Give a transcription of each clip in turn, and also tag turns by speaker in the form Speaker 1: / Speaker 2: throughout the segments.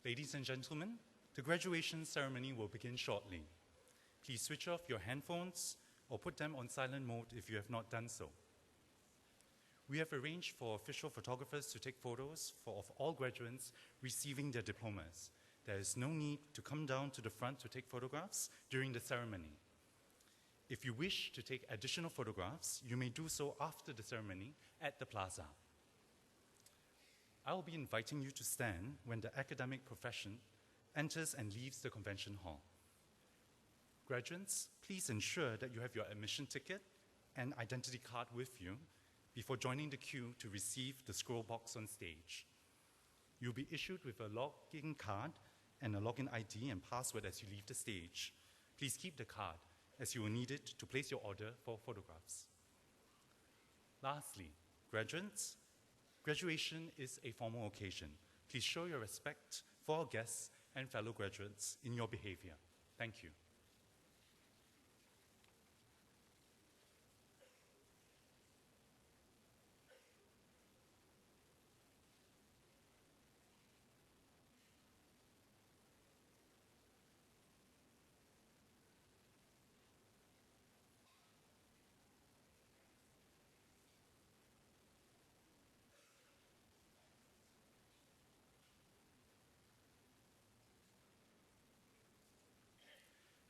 Speaker 1: Ladies and gentlemen, the graduation ceremony will begin shortly. Please switch off your handphones or put them on silent mode if you have not done so. We have arranged for official photographers to take photos of all graduates receiving their diplomas. There is no need to come down to the front to take photographs during the ceremony. If you wish to take additional photographs, you may do so after the ceremony at the plaza. I will be inviting you to stand when the academic profession enters and leaves the convention hall. Graduates, please ensure that you have your admission ticket and identity card with you before joining the queue to receive the scroll box on stage. You'll be issued with a login card and a login ID and password as you leave the stage. Please keep the card, as you will need it to place your order for photographs. Lastly, graduates, graduation is a formal occasion. Please show your respect for our guests and fellow graduates in your behavior. Thank you.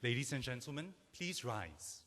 Speaker 1: Ladies and gentlemen, please rise.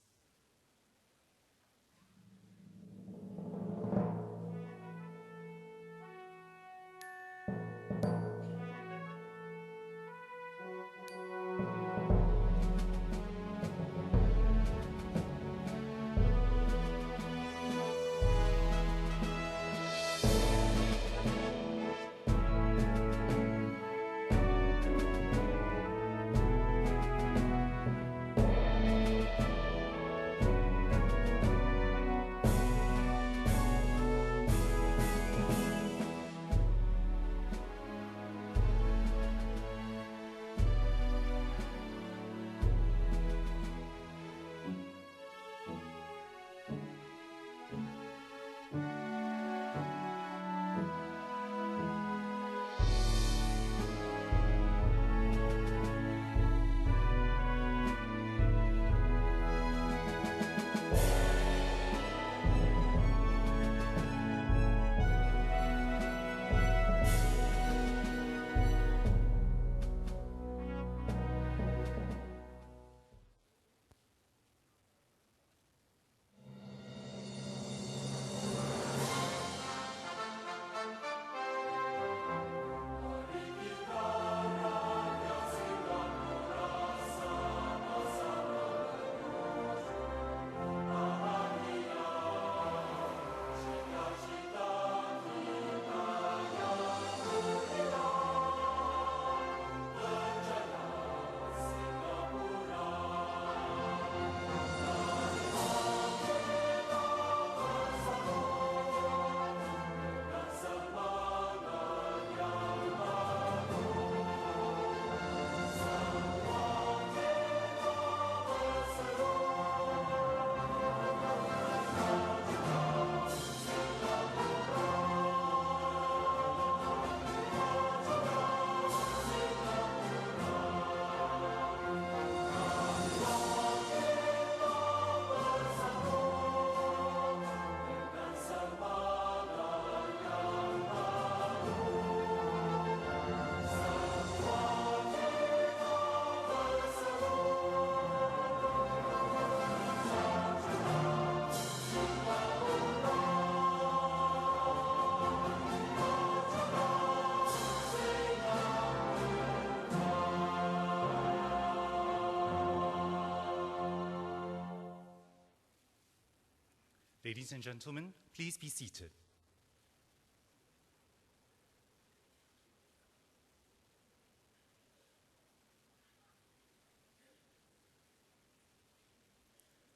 Speaker 1: Ladies and gentlemen, please be seated.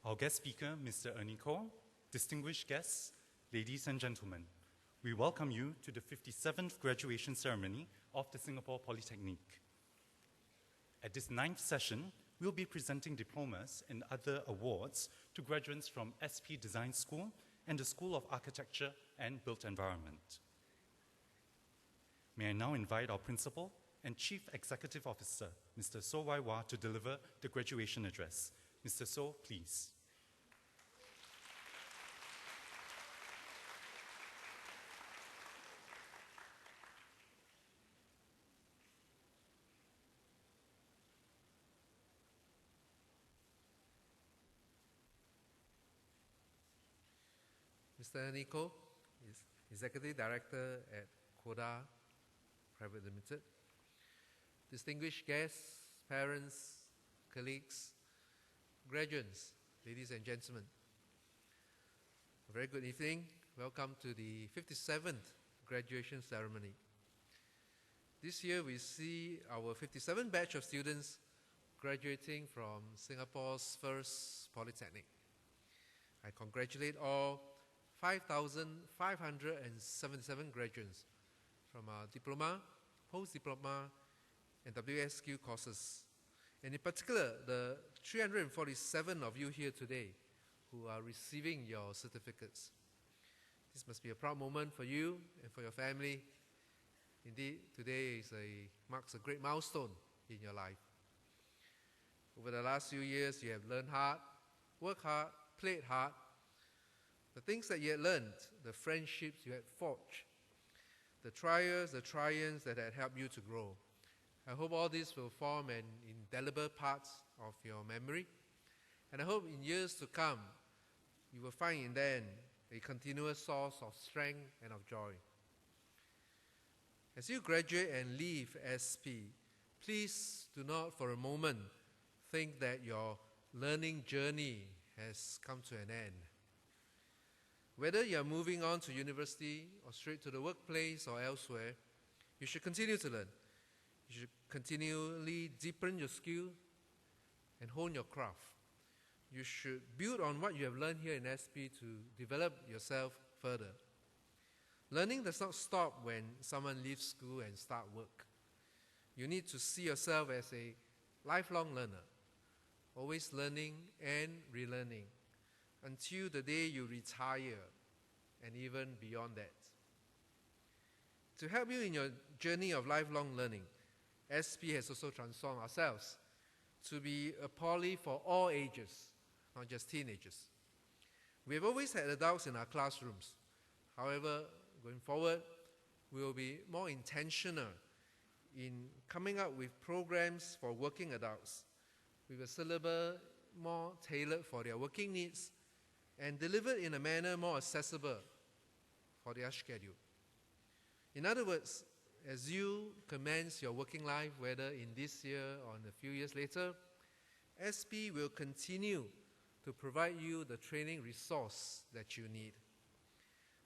Speaker 1: Our guest speaker, Mr. Ernie Koh, distinguished guests, ladies and gentlemen, we welcome you to the 57th graduation ceremony of the Singapore Polytechnic. At this 9th session, we'll be presenting diplomas and other awards to graduates from SP Design School and the School of Architecture and Built Environment. May I now invite our principal, and Chief Executive Officer, Mr. So Wai Wah, to deliver the graduation address. Mr. So, please.
Speaker 2: Mr. Nico is Executive Director at Koda Private Limited. Distinguished guests, parents, colleagues, graduates, ladies and gentlemen. A very good evening. Welcome to the 57th graduation ceremony. This year we see our 57th batch of students graduating from Singapore's first Polytechnic. I congratulate all 5,577 graduates from our Diploma, Post-Diploma, and WSQ courses, and in particular, the 347 of you here today who are receiving your certificates. This must be a proud moment for you and for your family. Indeed, today marks a great milestone in your life. Over the last few years, you have learned hard, worked hard, played hard. The things that you had learned, the friendships you had forged, the trials, the triumphs that had helped you to grow. I hope all this will form an indelible part of your memory. And I hope in years to come, you will find in them a continuous source of strength and of joy. As you graduate and leave SP, please do not for a moment think that your learning journey has come to an end. Whether you are moving on to university or straight to the workplace or elsewhere, you should continue to learn. You should continually deepen your skill and hone your craft. You should build on what you have learned here in SP to develop yourself further. Learning does not stop when someone leaves school and starts work. You need to see yourself as a lifelong learner, always learning and relearning, until the day you retire, and even beyond that. To help you in your journey of lifelong learning, SP has also transformed ourselves to be a poly for all ages, not just teenagers. We have always had adults in our classrooms. However, going forward, we will be more intentional in coming up with programs for working adults with a syllabus more tailored for their working needs and delivered in a manner more accessible for their schedule. In other words, as you commence your working life, whether in this year or in a few years later, SP will continue to provide you the training resource that you need.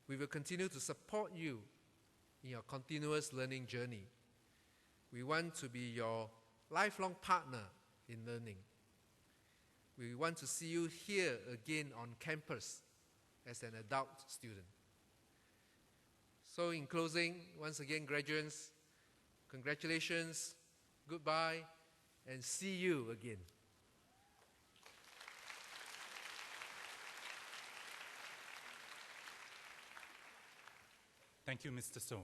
Speaker 2: We will continue to support you in your continuous learning journey. We want to be your lifelong partner in learning. We want to see you here again on campus as an adult student. So in closing, once again, graduates, congratulations, goodbye, and see you again.
Speaker 1: Thank you, Mr. So.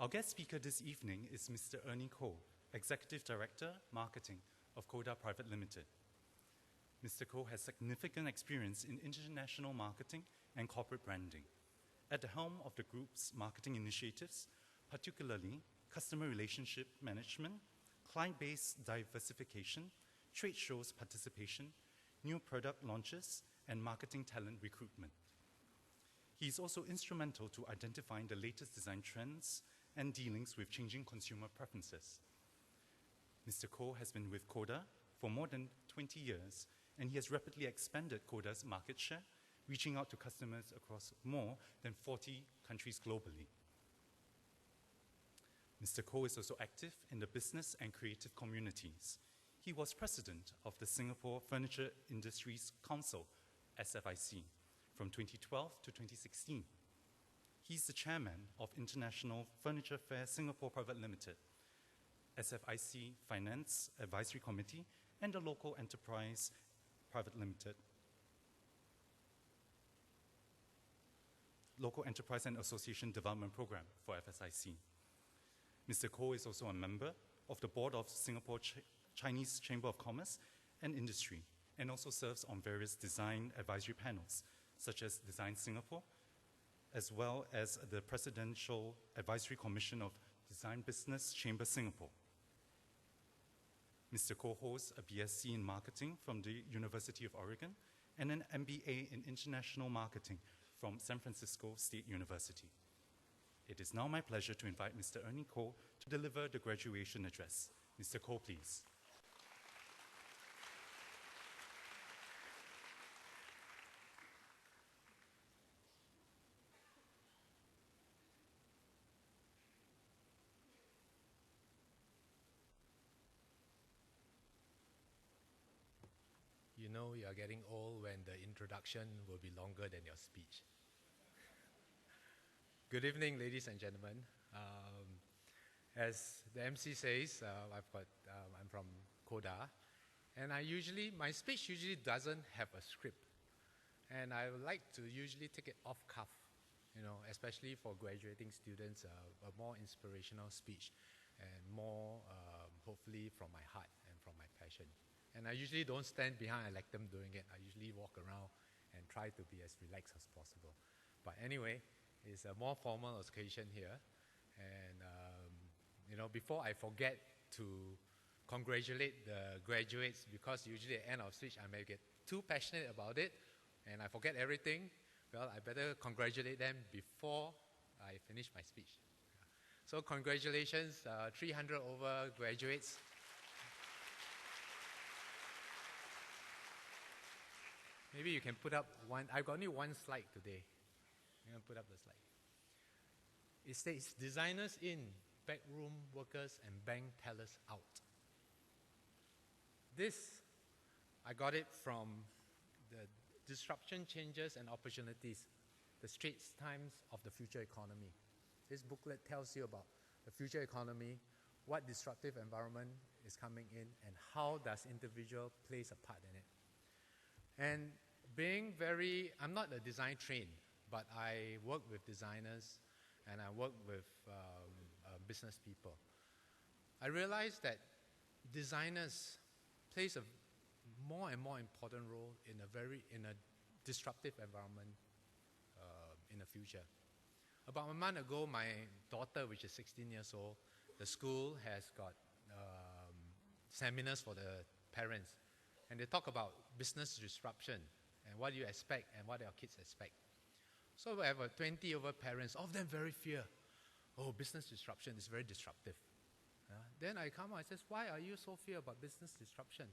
Speaker 1: Our guest speaker this evening is Mr. Ernie Koh, Executive Director, Marketing of Koda Private Limited. Mr. Koh has significant experience in international marketing and corporate branding. At the helm of the group's marketing initiatives, particularly customer relationship management, client-based diversification, trade shows participation, new product launches, and marketing talent recruitment. He is also instrumental to identifying the latest design trends and dealings with changing consumer preferences. Mr. Koh has been with Koda for more than 20 years, and he has rapidly expanded Koda's market share, reaching out to customers across more than 40 countries globally. Mr. Koh is also active in the business and creative communities. He was president of the Singapore Furniture Industries Council, SFIC, from 2012 to 2016. He's the chairman of International Furniture Fair Singapore Private Limited, SFIC Finance Advisory Committee, and the Local Enterprise Private Limited. Local Enterprise and Association Development Program for FSIC. Mr. Koh is also a member of the board of Singapore Chinese Chamber of Commerce and Industry, and also serves on various design advisory panels, such as Design Singapore, as well as the Presidential Advisory Commission of Design Business Chamber Singapore. Mr. Koh holds a BSc in Marketing from the University of Oregon and an MBA in International Marketing from San Francisco State University. It is now my pleasure to invite Mr. Ernie Koh to deliver the graduation address. Mr. Koh, please.
Speaker 3: You know you are getting old when the introduction will be longer than your speech. Good evening, ladies and gentlemen. As the MC says, I'm from Koda, and my speech usually doesn't have a script, and I would like to usually take it off cuff, especially for graduating students, a more inspirational speech, and more hopefully from my heart and from my passion. And I usually don't stand behind and let them doing it. I usually walk around and try to be as relaxed as possible. But anyway, it's a more formal occasion here. And, before I forget to congratulate the graduates, because usually at the end of speech I may get too passionate about it and I forget everything, well, I better congratulate them before I finish my speech. So congratulations, 300 over graduates. Maybe you can put up one. I've got only one slide today. I'm going to put up the slide. It says, designers in, backroom workers and bank tellers out. This, I got it from the Disruption, Changes and Opportunities, the Straits Times of the Future Economy. This booklet tells you about the future economy, what disruptive environment is coming in, and how does individual plays a part in it. And I'm not a design trained, but I work with designers and I work with business people. I realized that designers plays a more and more important role in a disruptive environment in the future. About a month ago, my daughter, which is 16 years old, the school has got seminars for the parents. And they talk about business disruption and what you expect and what our kids expect. So we have 20 over parents, all of them very fear. Oh, business disruption is very disruptive. Then I come out and says, why are you so fear about business disruption?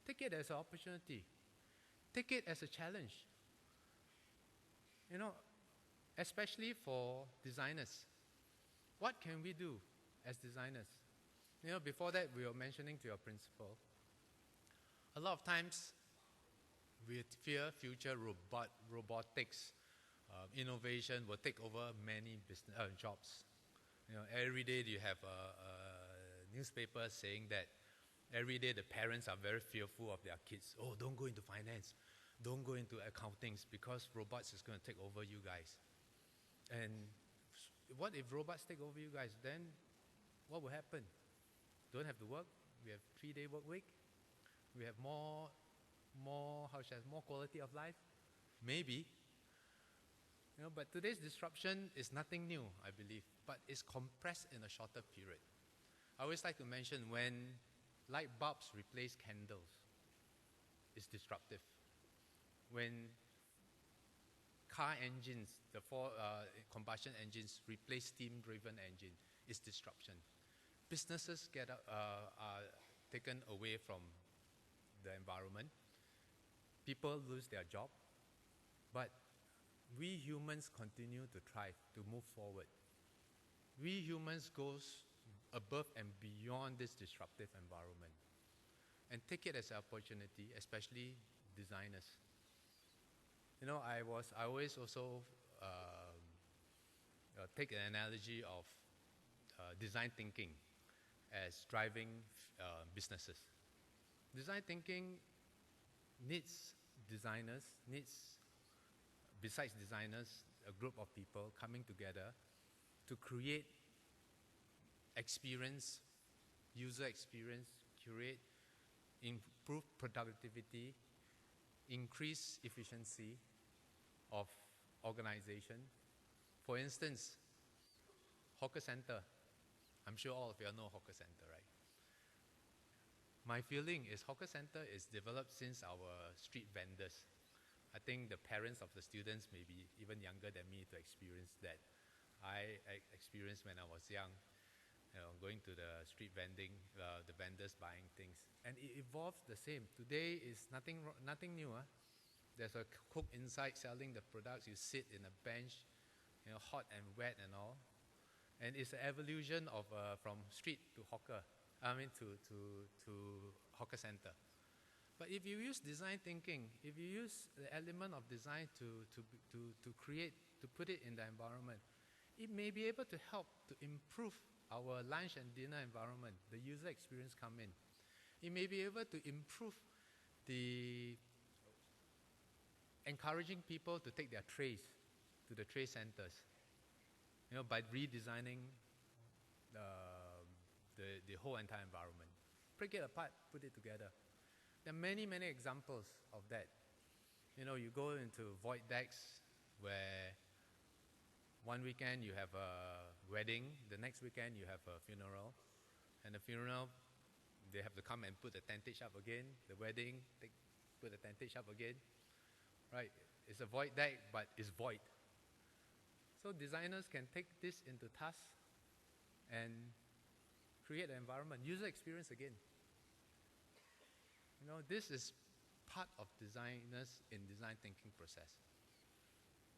Speaker 3: Take it as an opportunity. Take it as a challenge. Especially for designers. What can we do as designers? Before that, we were mentioning to your principal, a lot of times we fear future robotics, innovation will take over many business jobs. Every day you have a newspaper saying that every day the parents are very fearful of their kids. Oh, don't go into finance, don't go into accounting because robots is going to take over you guys. And what if robots take over you guys? Then what will happen? Don't have to work. We have 3-day work week. We have more quality of life? Maybe. But today's disruption is nothing new, I believe, but it's compressed in a shorter period. I always like to mention when light bulbs replace candles, it's disruptive. When car engines, the combustion engines replace steam-driven engine, it's disruption. Businesses are taken away from the environment. People lose their job. But we humans continue to thrive, to move forward. We humans goes above and beyond this disruptive environment and take it as an opportunity, especially designers. I always also take an analogy of design thinking as driving businesses. Design thinking needs designers, besides designers, a group of people coming together to create experience, user experience, curate, improve productivity, increase efficiency of organization. For instance, hawker center. I'm sure all of you know hawker center, right? My feeling is hawker center is developed since our street vendors. I think the parents of the students may be even younger than me to experience that. I experienced when I was young, going to the street vending, the vendors buying things. And it evolved the same. Today is nothing new. There's a cook inside selling the products. You sit in a bench, hot and wet and all. And it's an evolution of from street to hawker, to hawker center. But if you use design thinking, if you use the element of design to create, to put it in the environment, it may be able to help to improve our lunch and dinner environment, the user experience come in. It may be able to improve the encouraging people to take their trays to the tray centers, by redesigning the whole entire environment. Break it apart, put it together. There are many, many examples of that. You go into void decks where one weekend you have a wedding, the next weekend you have a funeral, and the funeral, they have to come and put the tentage up again. The wedding, they put the tentage up again. Right? It's a void deck, but it's void. So designers can take this into task and create an environment, user experience again. This is part of designers in design thinking process.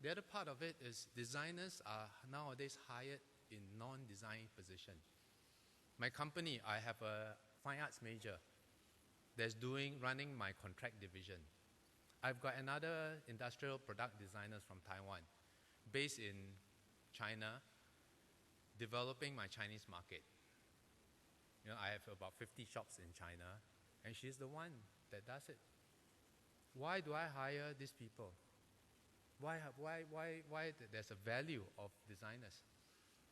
Speaker 3: The other part of it is designers are nowadays hired in non-design position. My company, I have a fine arts major that's running my contract division. I've got another industrial product designers from Taiwan, based in China, developing my Chinese market. I have about 50 shops in China, and she's the one that does it. Why do I hire these people? Why there's a value of designers?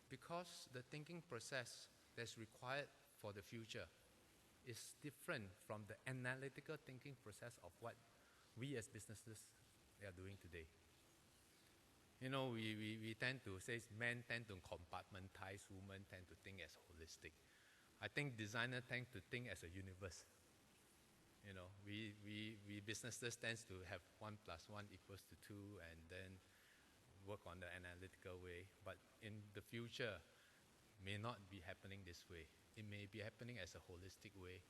Speaker 3: Because the thinking process that's required for the future is different from the analytical thinking process of what we as businesses are doing today. We tend to say men tend to compartmentalize, women tend to think as holistic. I think designers tend to think as a universe. We businesses tend to have 1 + 1 = 2 and then work on the analytical way. But in the future, may not be happening this way. It may be happening as a holistic way.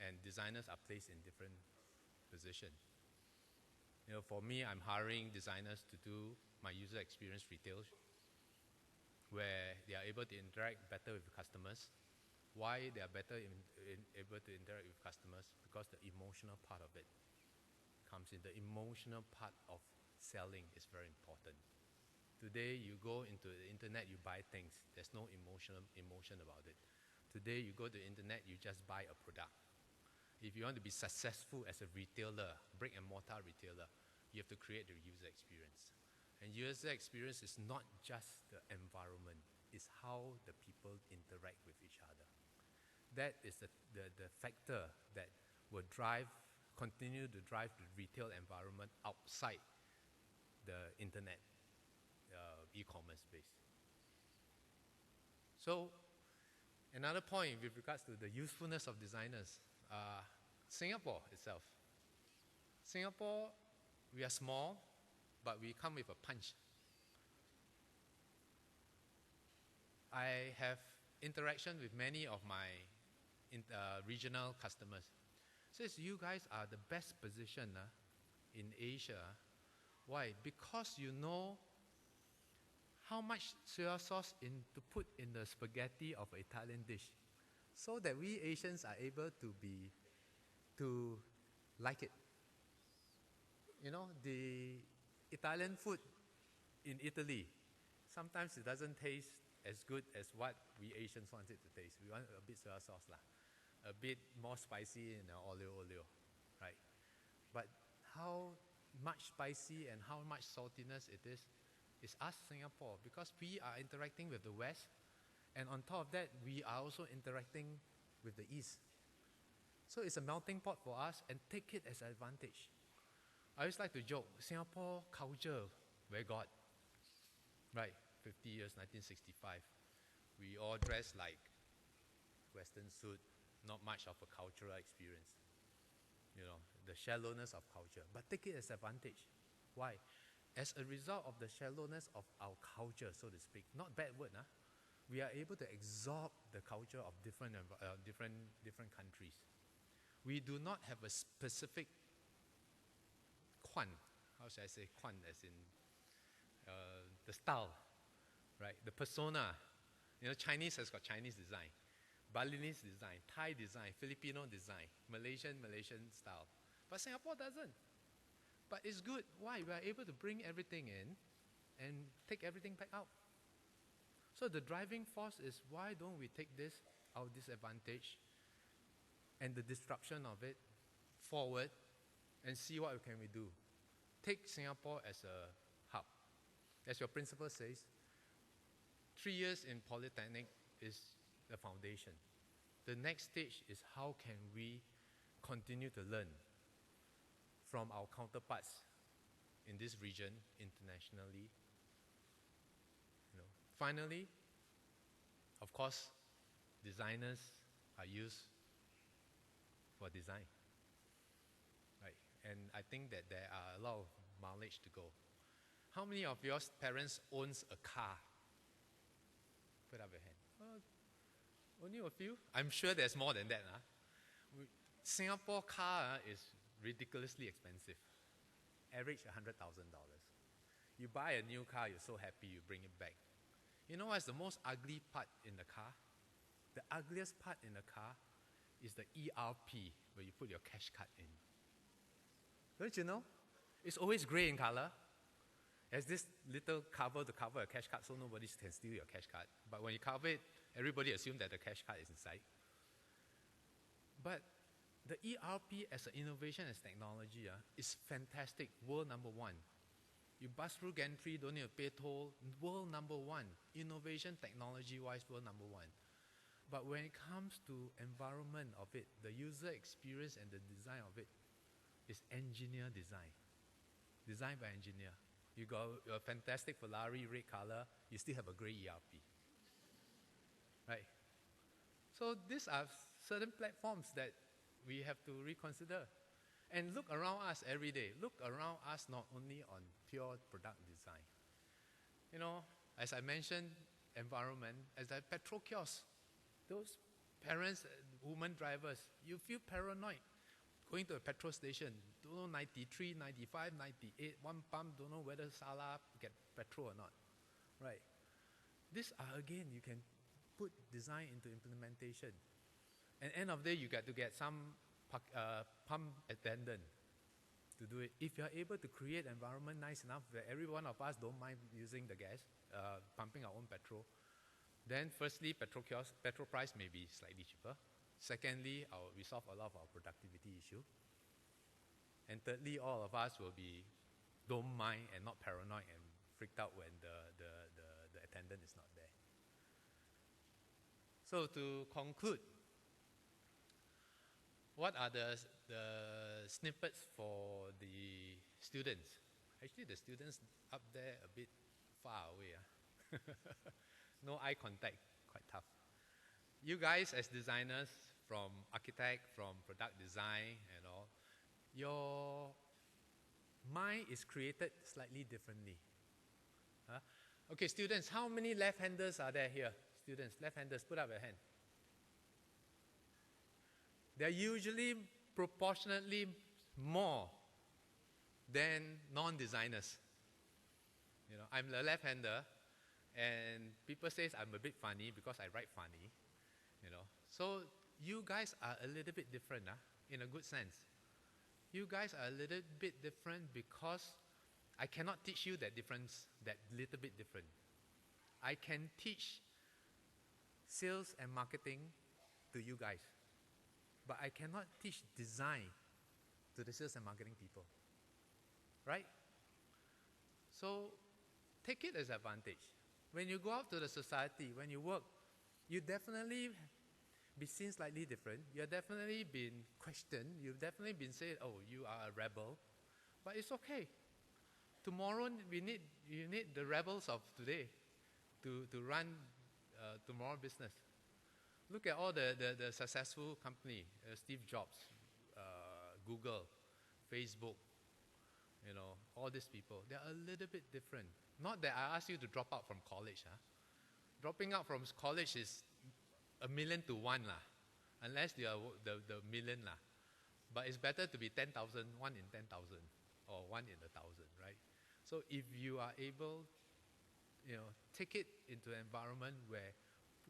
Speaker 3: And designers are placed in different positions. For me, I'm hiring designers to do my user experience retail, where they are able to interact better with customers. Why they are better able to interact with customers? Because the emotional part of it comes in. The emotional part of selling is very important. Today, you go into the internet, you buy things. There's no emotion about it. Today, you go to the internet, you just buy a product. If you want to be successful as a retailer, brick and mortar retailer, you have to create the user experience. And user experience is not just the environment, it's how the people interact with each other. That is the factor that will continue to drive the retail environment outside the internet, e-commerce space. So, another point with regards to the usefulness of designers, Singapore itself. Singapore, we are small, but we come with a punch. I have interaction with many of my regional customers. Says you guys are the best positioned in Asia. Why? Because you know how much soy sauce to put in the spaghetti of an Italian dish, so that we Asians are able to like it. The Italian food in Italy, sometimes it doesn't taste as good as what we Asians want it to taste. We want a bit soy sauce. a bit more spicy in oleo, right? But how much spicy and how much saltiness it is us, Singapore, because we are interacting with the West, and on top of that, we are also interacting with the East. So it's a melting pot for us, and take it as an advantage. I always like to joke, Singapore culture, where God, right? 50 years, 1965. We all dress like Western suit, not much of a cultural experience. You know, the shallowness of culture. But take it as advantage. Why? As a result of the shallowness of our culture, so to speak, not bad word, we are able to absorb the culture of different countries. We do not have a specific how should I say, as in the style, right? The persona. You know, Chinese has got Chinese design, Balinese design, Thai design, Filipino design, Malaysian style. But Singapore doesn't. But it's good. Why? We are able to bring everything in and take everything back out. So the driving force is, why don't we take this, our disadvantage and the disruption of it forward and see what can we do. Take Singapore as a hub. As your principal says, 3 years in Polytechnic is the foundation. The next stage is how can we continue to learn from our counterparts in this region internationally. You know, finally, of course, designers are used for design. Right? And I think that there are a lot of mileage to go. How many of your parents owns a car? Put up your hand. Only a few? I'm sure there's more than that. Singapore car is ridiculously expensive. Average $100,000. You buy a new car, you're so happy, you bring it back. You know what's the most ugly part in the car? The ugliest part in the car is the ERP, where you put your cash card in. Don't you know? It's always gray in color. It has this little cover to cover a cash card so nobody can steal your cash card. But when you cover it, everybody assumes that the cash card is inside. But the ERP as an innovation as technology is fantastic, world number one. You bust through gantry, don't need to pay toll, world number one. Innovation technology-wise, world number one. But when it comes to environment of it, the user experience and the design of it is engineer design. Designed by engineer. You got a fantastic Ferrari, red color, you still have a gray ERP. Right? So these are certain platforms that we have to reconsider. And look around us every day. Look around us not only on pure product design. You know, as I mentioned, environment, as a petrol kiosk, those parents, women drivers, you feel paranoid going to a petrol station, don't know 93, 95, 98, one pump, don't know whether Salah get petrol or not. Right? These are, again, you can put design into implementation. And end of the day, you got to get some pump attendant to do it. If you're able to create environment nice enough that every one of us don't mind using the gas, pumping our own petrol, then firstly, petrol price may be slightly cheaper. Secondly, we solve a lot of our productivity issue. And thirdly, all of us will don't mind and not paranoid and freaked out when the attendant is not there. So to conclude, what are the snippets for the students? Actually, the students up there a bit far away. No eye contact, quite tough. You guys as designers, from architect, from product design and all, your mind is created slightly differently. Okay, students, how many left-handers are there here? Students, left-handers, put up your hand. They're usually proportionately more than non-designers. You know, I'm a left-hander, and people say I'm a bit funny because I write funny. You know, so you guys are a little bit different, in a good sense. You guys are a little bit different because I cannot teach you that difference, that little bit different. I can teach sales and marketing to you guys. but I cannot teach design to the sales and marketing people, right? So take it as advantage. When you go out to the society, when you work, you definitely be seen slightly different. You've definitely been questioned. You've definitely been said, oh, you are a rebel. But it's okay. Tomorrow, you need the rebels of today to run tomorrow's business. Look at all the successful company, Steve Jobs, Google, Facebook, all these people. They're a little bit different. Not that I ask you to drop out from college. Dropping out from college is 1,000,000 to 1, unless you are the million. But it's better to be 10,000, 1 in 10,000, or 1 in 1,000, right? So if you are able, take it into an environment where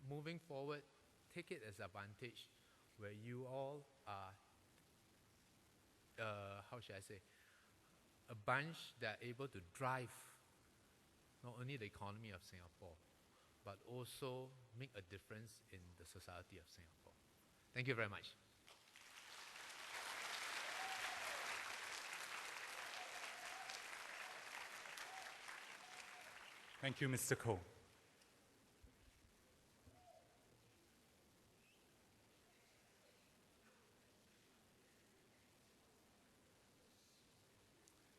Speaker 3: moving forward, take it as advantage, where you all are, how should I say, a bunch that are able to drive not only the economy of Singapore, but also make a difference in the society of Singapore. Thank you very much.
Speaker 1: Thank you, Mr. Koh.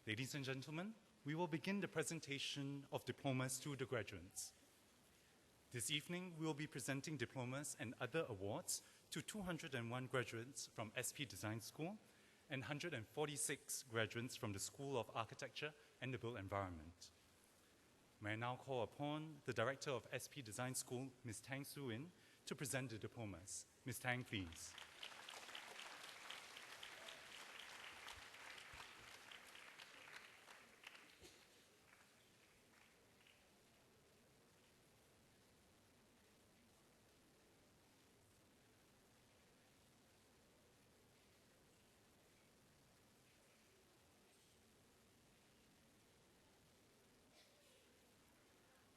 Speaker 1: Ladies and gentlemen, we will begin the presentation of diplomas to the graduates. This evening, we will be presenting diplomas and other awards to 201 graduates from SP Design School and 146 graduates from the School of Architecture and the Built Environment. May I now call upon the Director of SP Design School, Ms. Tang Su-in, to present the diplomas. Ms. Tang, please.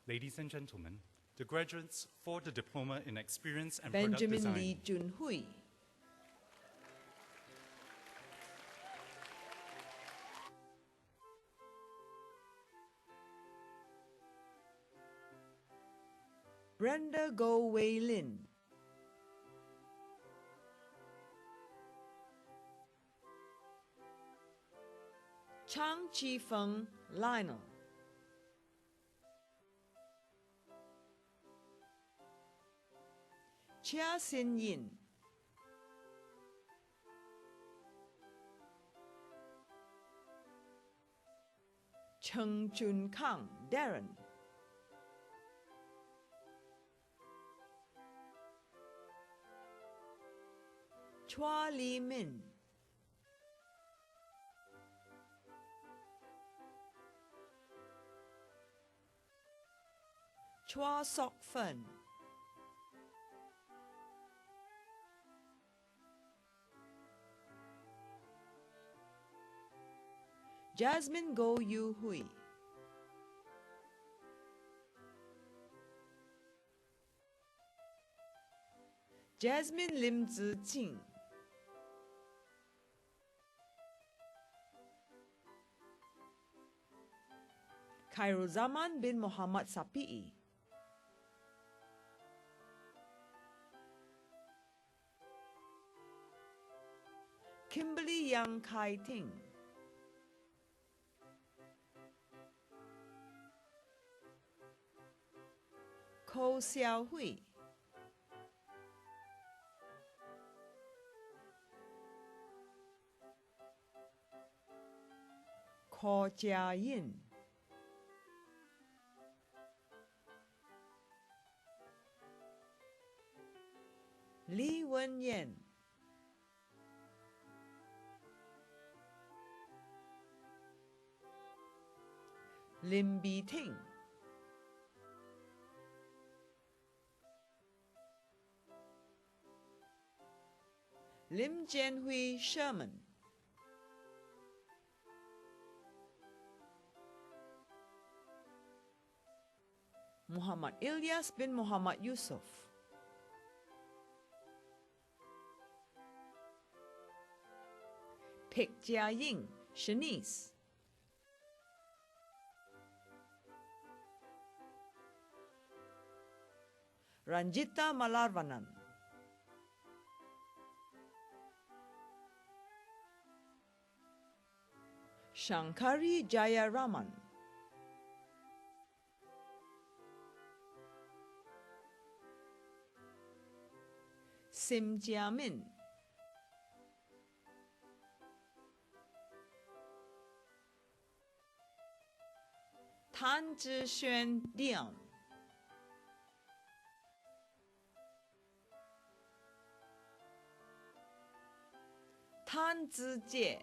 Speaker 1: Ladies and gentlemen, the graduates for the Diploma in Experience and Product
Speaker 4: Benjamin
Speaker 1: Design.
Speaker 4: Lee Junhui. Brenda Go Wei Lin. Chang Chi Feng Lionel. Chia Sin Yin. Cheng Jun Kang Darren. Chua Li Min. Chua Sok Fen. Jasmine Go Yu Hui. Jasmine Lim Zi Qing. Khairuzaman bin Muhammad Sapi'i. Kimberly Yang Kai Ting. Ko Xiao Hui. Ko Jia Yin. Li Wen Yan. Lim Bi Ting. Lim Jianhui Sherman. Muhammad Ilyas bin Muhammad Yusuf. Pek Jia Ying, Shanice. Ranjita Malarvanan. Shankari Jayaraman. Sim Jiamin. Tan Zhixuan Dion. Tan Zijie.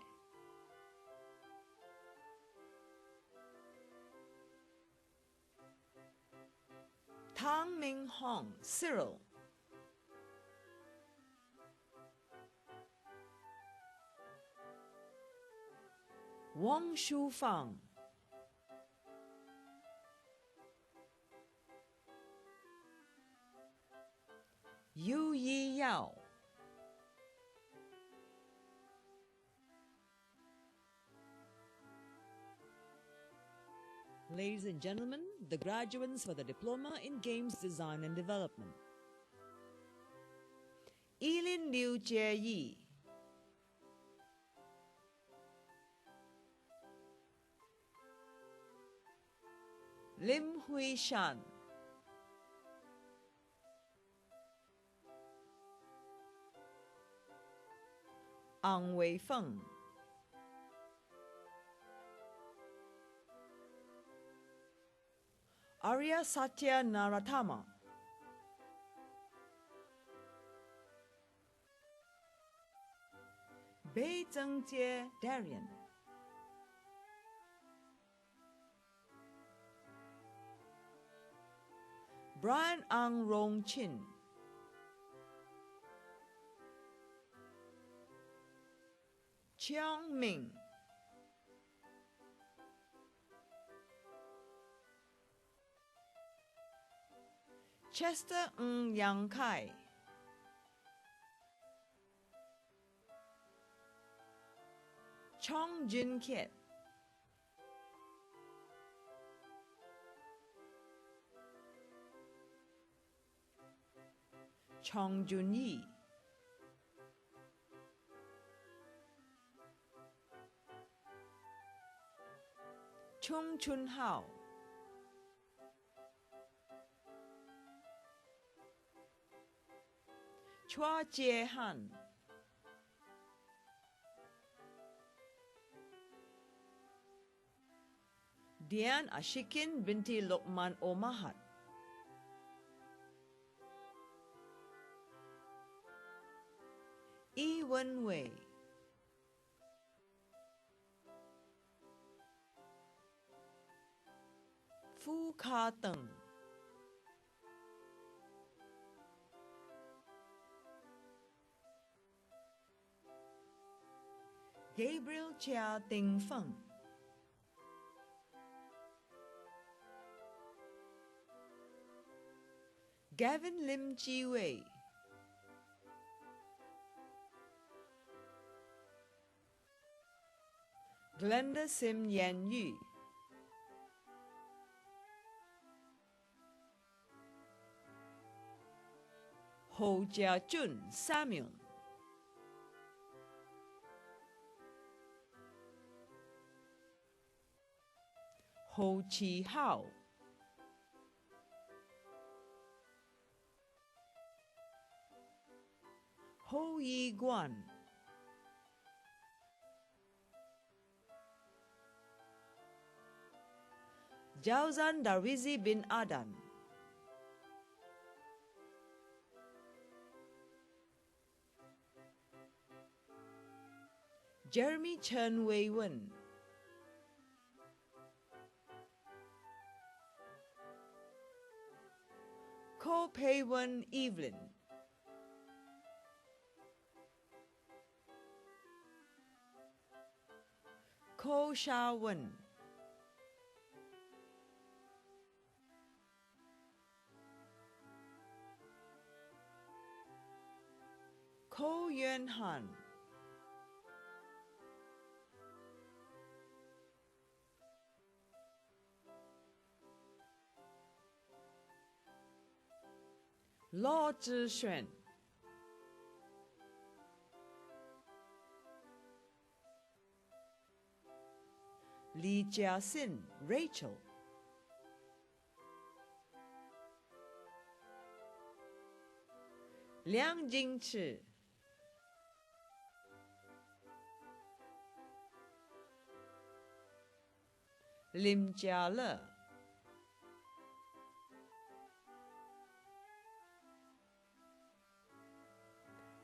Speaker 4: Tang Ming Hong, Cyril. Wang Shufang. Yu Yi Yao. Ladies and gentlemen, the graduates for the Diploma in Games Design and Development. Elin Liu Jie Yi. Lim Hui Shan. Ang Wei Feng. Arya Satya Naratama. Bei Zhengjie Darian. Brian Ang Rong Chin. Chiang Ming. Chester Ng Yang Kai. Chong Jin Kiet. Chong Jun Yi. Chung Chun Hao. Chua Jie Han. Dian Ashikin binti Lokman Omahat. Yi Wen Wei. Fu Ka Teng. Gabriel Chia Ding Feng. Gavin Lim Ji Wei. Glenda Sim Yan Yu. Ho Jia Jun Samuel. Ho Chi Hao. Ho Yi Guan. Jauzan Darwizi bin Adan. Jeremy Chen Wei Wen. Ko Pei Wen Evelyn. Ko Sha Wen. Ko Yuan Han. 罗志炫、李嘉欣 Rachel、梁金池、林家乐、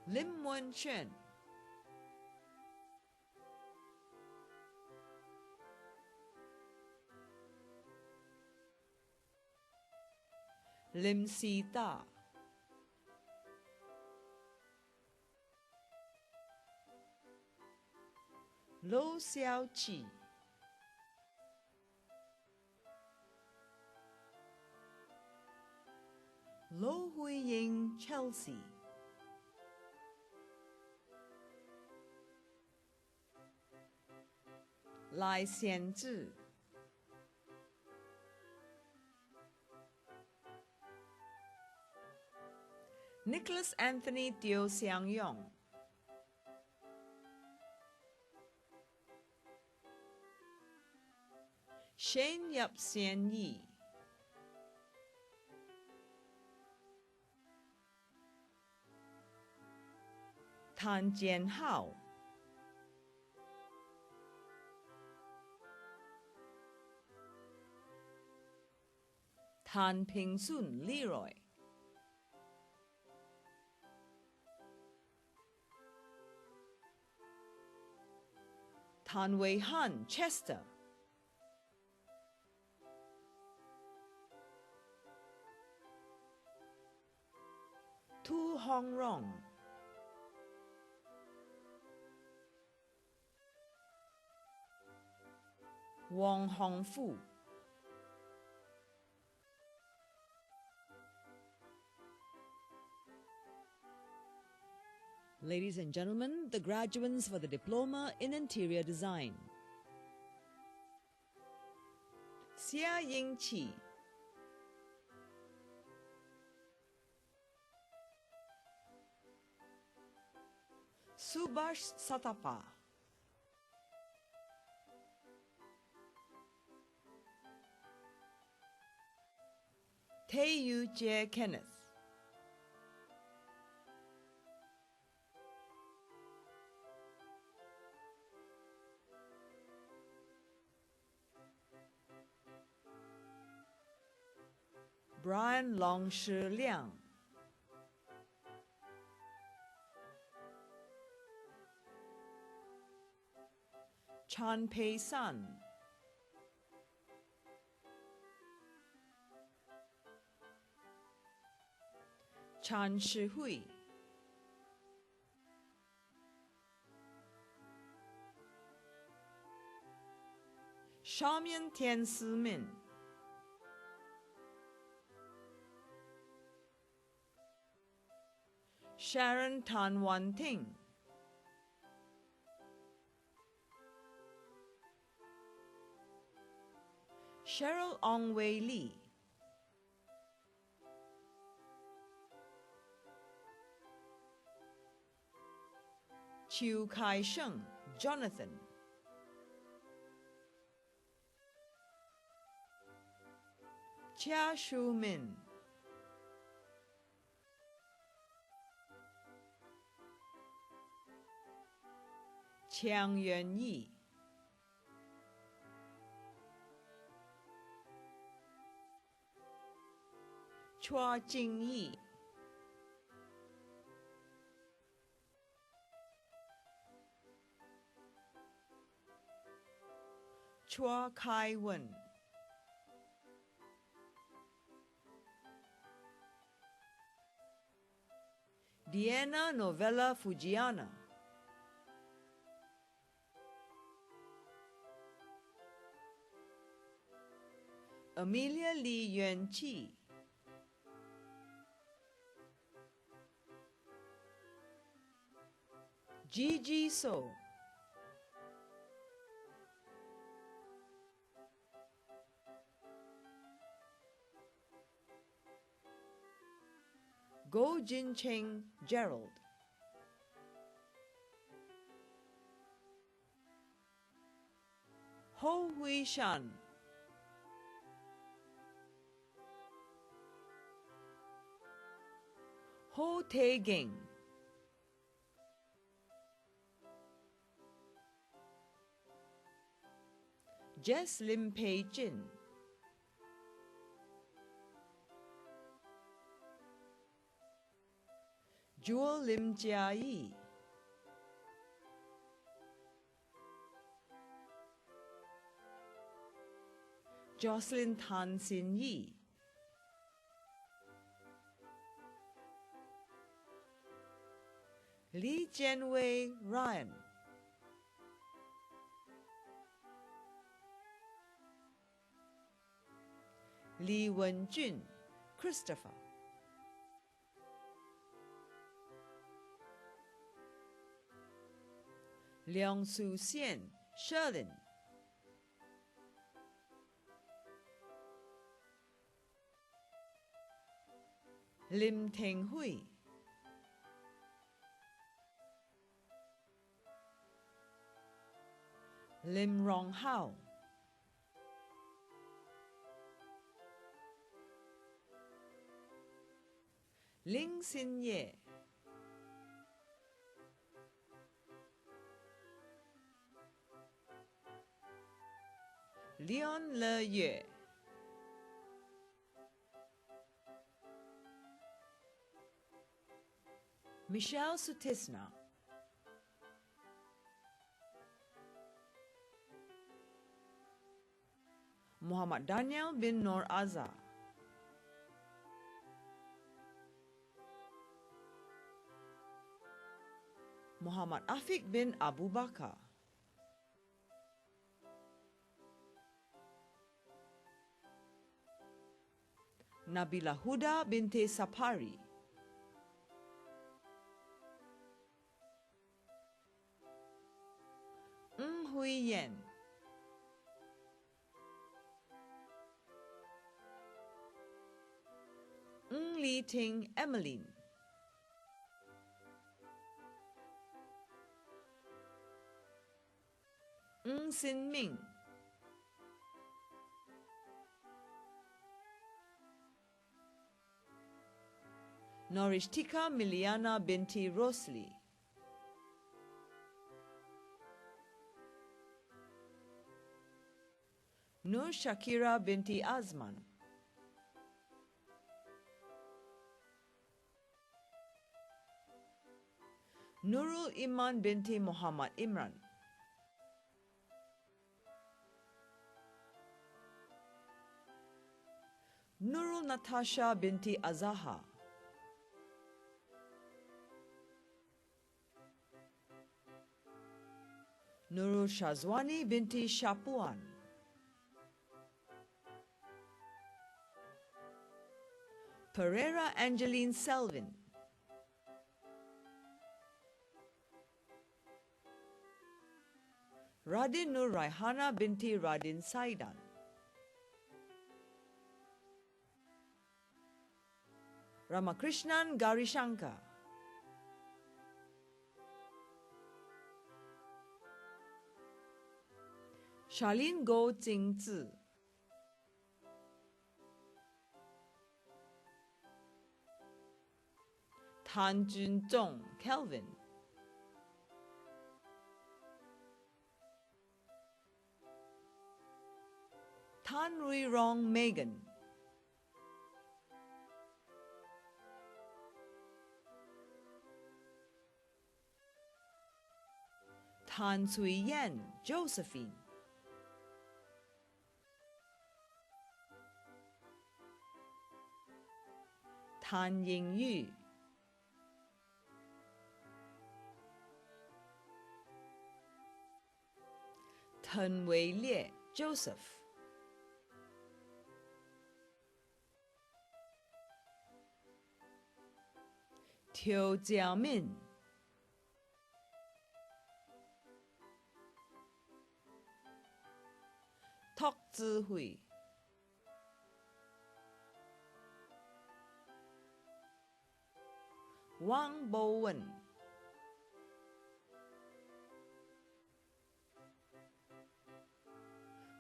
Speaker 4: 林文轩、林西大、罗小琪、罗慧英 Chelsea、赖贤智、Nicholas Anthony Teo Siang Yong、Shane Yap Sien Yi、谭建浩、谭平顺 Leroy、谭伟汉 Chester、Tu Hong Rong、王宏富、Ladies and gentlemen, the graduates for the Diploma in Interior Design. Xia Yingqi, Subhash Satapa, Taeyu Jie Kenneth, Brian Longshi Liang, Chan Pei San, Chan Shihui, Xiaomian Tiansi Min, Sharon Tan Wan Ting, Cheryl Ong Wei Lee, Chiu Kai Sheng Jonathan, Chia Shu Min, Chiang Yuan Yi, Chua Jing Yi, Chua Kai Wen, Diana Novella Fujiana, Amelia Lee Yuan Chi, Gigi So, Go Jin Cheng Gerald, Ho Hui Shan, Ho Tae Ging, Jess Lim Pei Jin, Jewel Lim Jia Yi, Jocelyn Tan Sin Yi, Lee Jianwei Ryan, Lee Wenjun Christopher, Leong Su Xian Sherlyn, Lim Teng Hui, Lim Rong Hao, Ling Xin Ye, Leon Le Yue, Michelle Sutisna, Muhammad Daniel bin Noor Azhar, Muhammad Afiq bin Abu Bakar, Nabila Huda binti Sapari, Hui Yen, Li Ting Emmeline, Sin Ming, Norishtika Miliana binti Rosli, Nur Shakira binti Azman, Nurul Iman binti Muhammad Imran, Nurul Natasha binti Azaha, Nurul Shazwani binti Shapuan, Pereira Angeline Selvin, Radin Nur Raihana binti Radin Saidan, Ramakrishnan Garishankar, Charlene Go Jingzi, Tan Junzong Kelvin, Tan Rui Rong Megan, Tan Sui Yan Josephine, Tan Ying Yu, Tan Wei Lie Joseph, Teo Jiamin, Tok Zihui, Wang Bowen,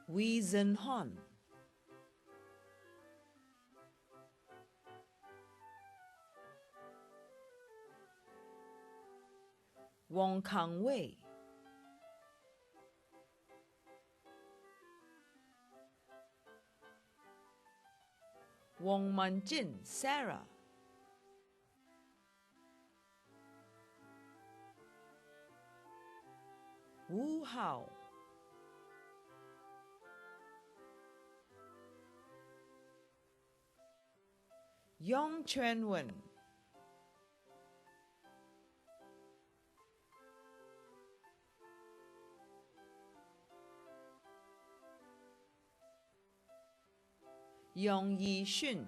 Speaker 4: Wee Zhen Hon, Wong Kang Wei, Wong Man Jin, Sarah, Wu Hao, Yong Chuan Wen, Yong Yi Shun,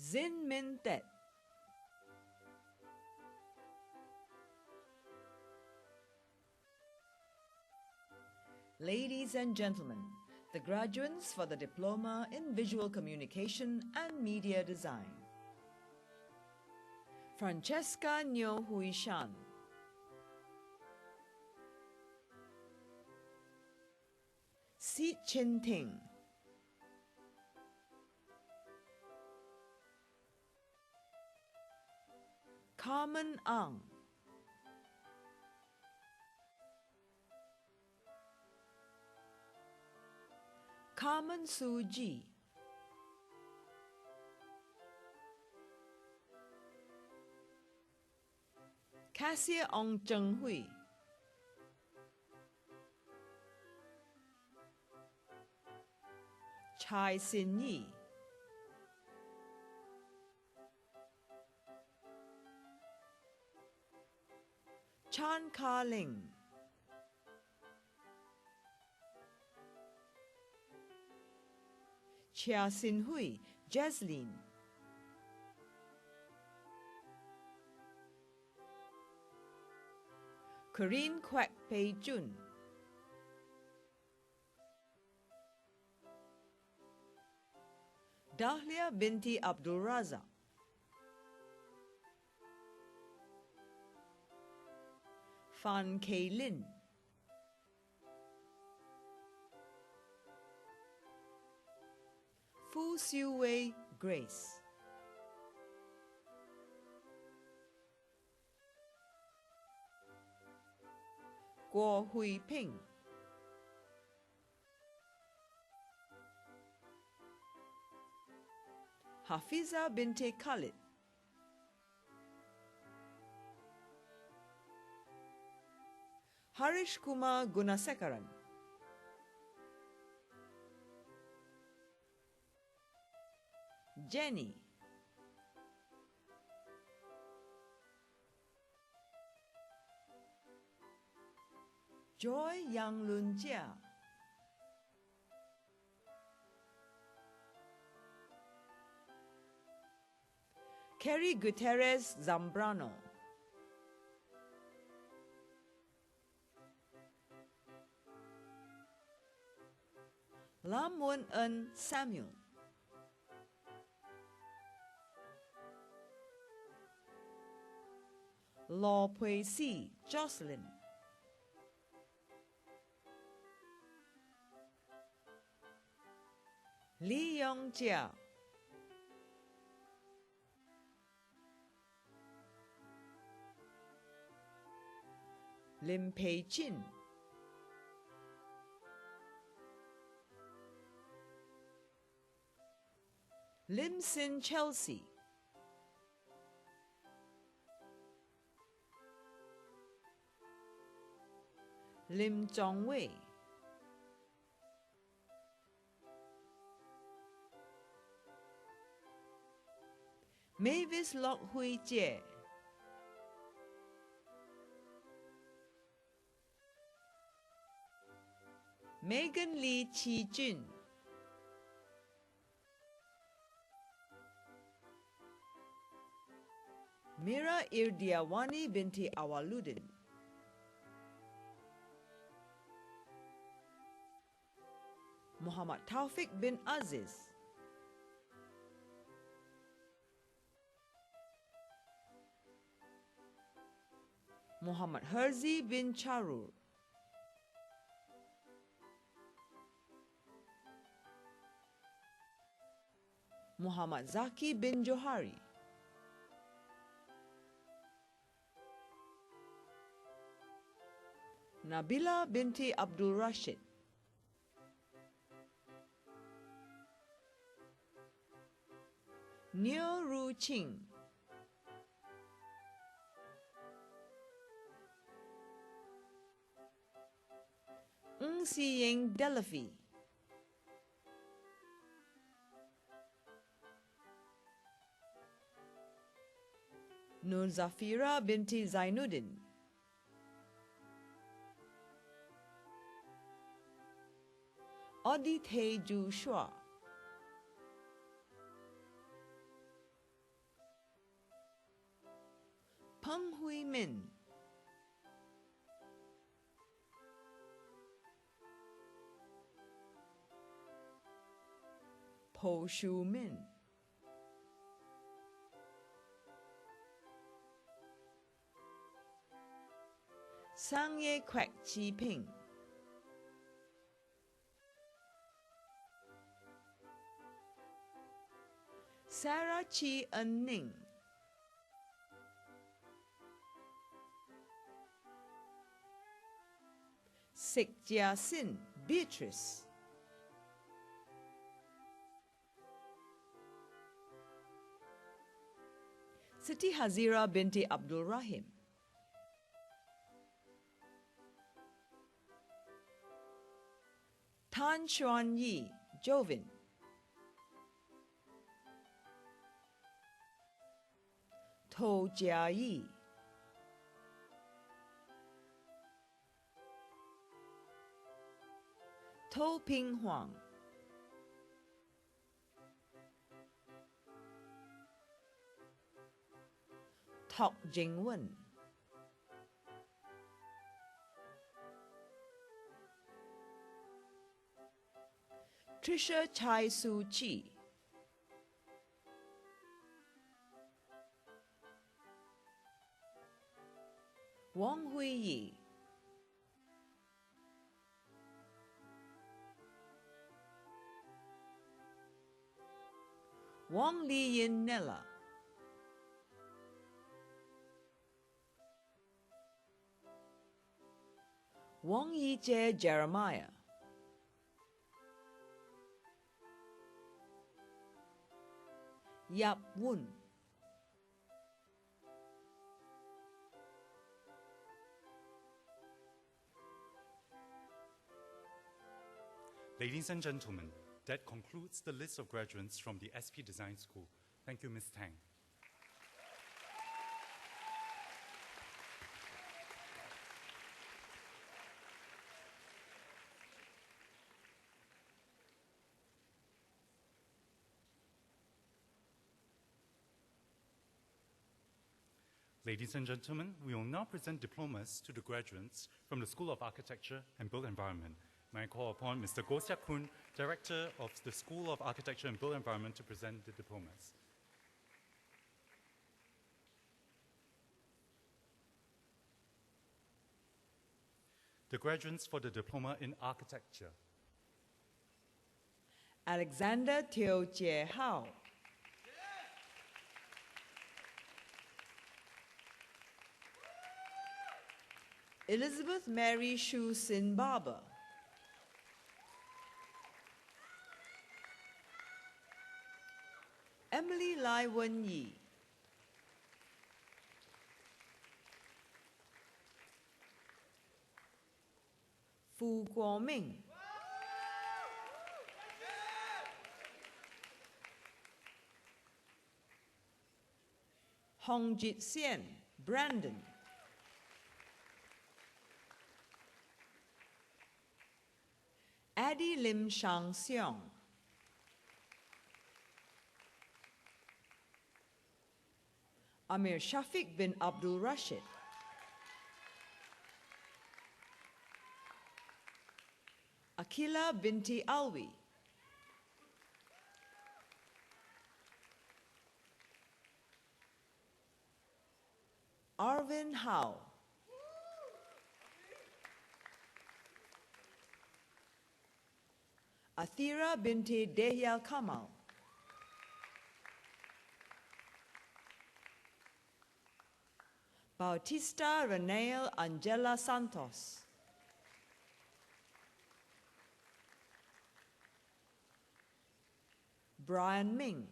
Speaker 4: Zin Min Tet, Ladies and gentlemen, the graduates for the Diploma in Visual Communication and Media Design. Francesca Nyo Hui Shan, Si Chin Ting, Carmen Ang, Carmen Su Ji, Cassia Ong Zheng Hui, Chai Sin Yi, Chan Ka Ling, Chia Sin Hui, Jaslyn, Corinne Kwek Pei Jun, Dahlia binti Abdul Razak, Fan Kei Lin, Fu Siu Wei Grace, Guo Hui Ping, Hafiza binti Khalid, Harish Kumar Gunasekaran, Jenny, Joy Yang Lun Jia, Kerry Gutierrez Zambrano, Lam Wen En Samuel, Law Pui Si Jocelyn, Li Yong Jia, Lim Pei Chin, Lim Sin Chelsea, Lim Zhong Wei, Mavis Lok Hui Jie, Megan Lee Chi Jun, Mira Irdiawani binti Awaludin, Muhammad Taufik bin Aziz, Muhammad Herzi bin Charur, Muhammad Zaki bin Johari, Nabila binti Abdul Rashid, Neo Ru Ching, Ng Siying Delafi, Nur Zafira binti Zainuddin, Odi Teju Shua, Peng Hui Min, Po Shu Min, Sang Ye Kwek Chi Ping, Sarah Chi En Ning, Sik Jia Sin Beatrice, Siti Hazira binti Abdul Rahim, Tan Xuan Yi Jovin, To Jia Yi, To Ping Huang, Tok Jing Wen, Trisha Chai Su Chi, Wang Hui Yi, Wang Li Yin Nella, Wang Yijie Jeremiah, Yap Woon,
Speaker 1: Ladies and gentlemen, that concludes the list of graduates from the SP Design School. Thank you, Ms. Tang. Ladies and gentlemen, we will now present diplomas to the graduates from the School of Architecture and Built Environment. May I call upon Mr. Goh Siak Kun, Director of the School of Architecture and Built Environment, to present the diplomas. The graduates for the Diploma in Architecture:
Speaker 4: Alexander Teo Jie Hao, Elizabeth Mary Shu Sin Barber, Emily Lai Wen Yi, Fu Guoming, Hong Jit Sien, Brandon, Addie Lim Shang Xiong, Amir Shafiq bin Abdul Rashid, Akila binti Alwi, Arvin Howe, Athira binti Dehyal Kamal, Bautista Renael Angela Santos, Brian Ming,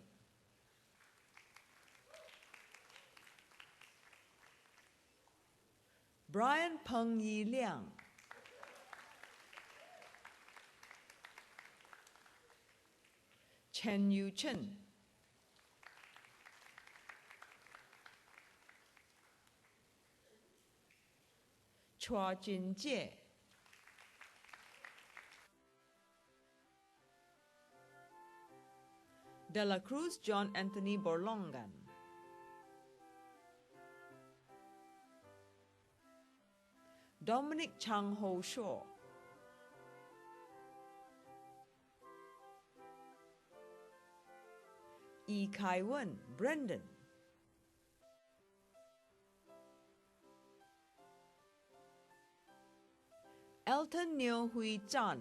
Speaker 4: Brian Peng Yi Liang, Chen Yu Chen, Chua Jin Jie, De La Cruz John Anthony Borlongan, Dominic Chang Ho Shaw, E. Kai Wen Brendan, Elton Neo Hui Chan,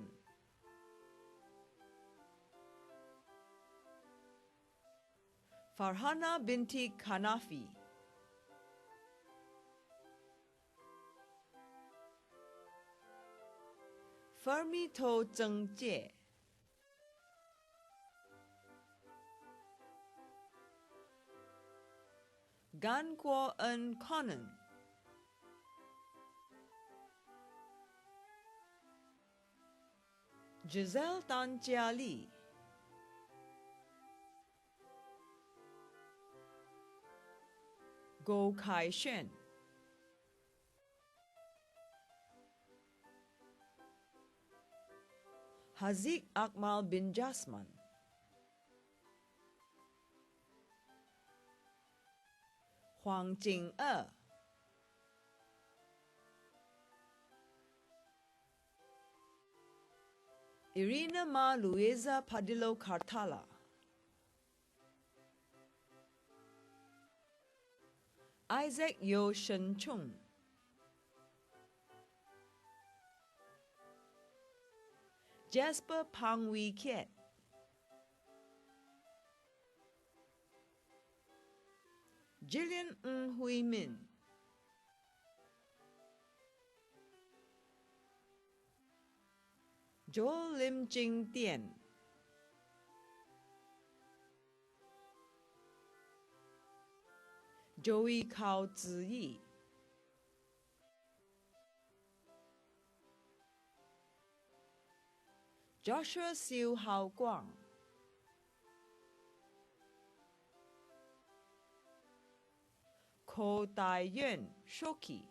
Speaker 4: Farhana binti Kanafi, Fermi To Zheng Jie, Gan Kuo En Conan, Giselle Tan Jia Li, Go Kai Shen, Haziq Akmal bin Jasman, Huang Jing-e, Irina Ma Luisa Padillo Cartala, Isaac Yo Shen Chung, Jasper Pang Wee Kiet, Jillian Ng Hui Min, Joel Lim Jing Tien, Joey Kao Ziyi, Joshua Siu Hao Guang, Ko Tai Yuen Shoki,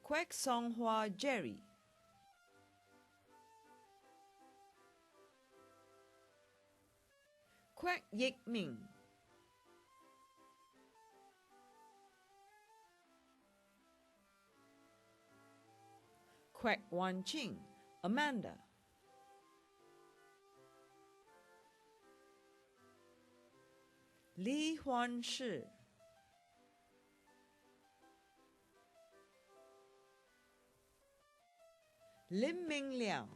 Speaker 4: Kwek Song Hua Jerry, Kwek Yik Ming, Kwek Wan Ching Amanda, Li Huan Shi, Lim Ming Liang,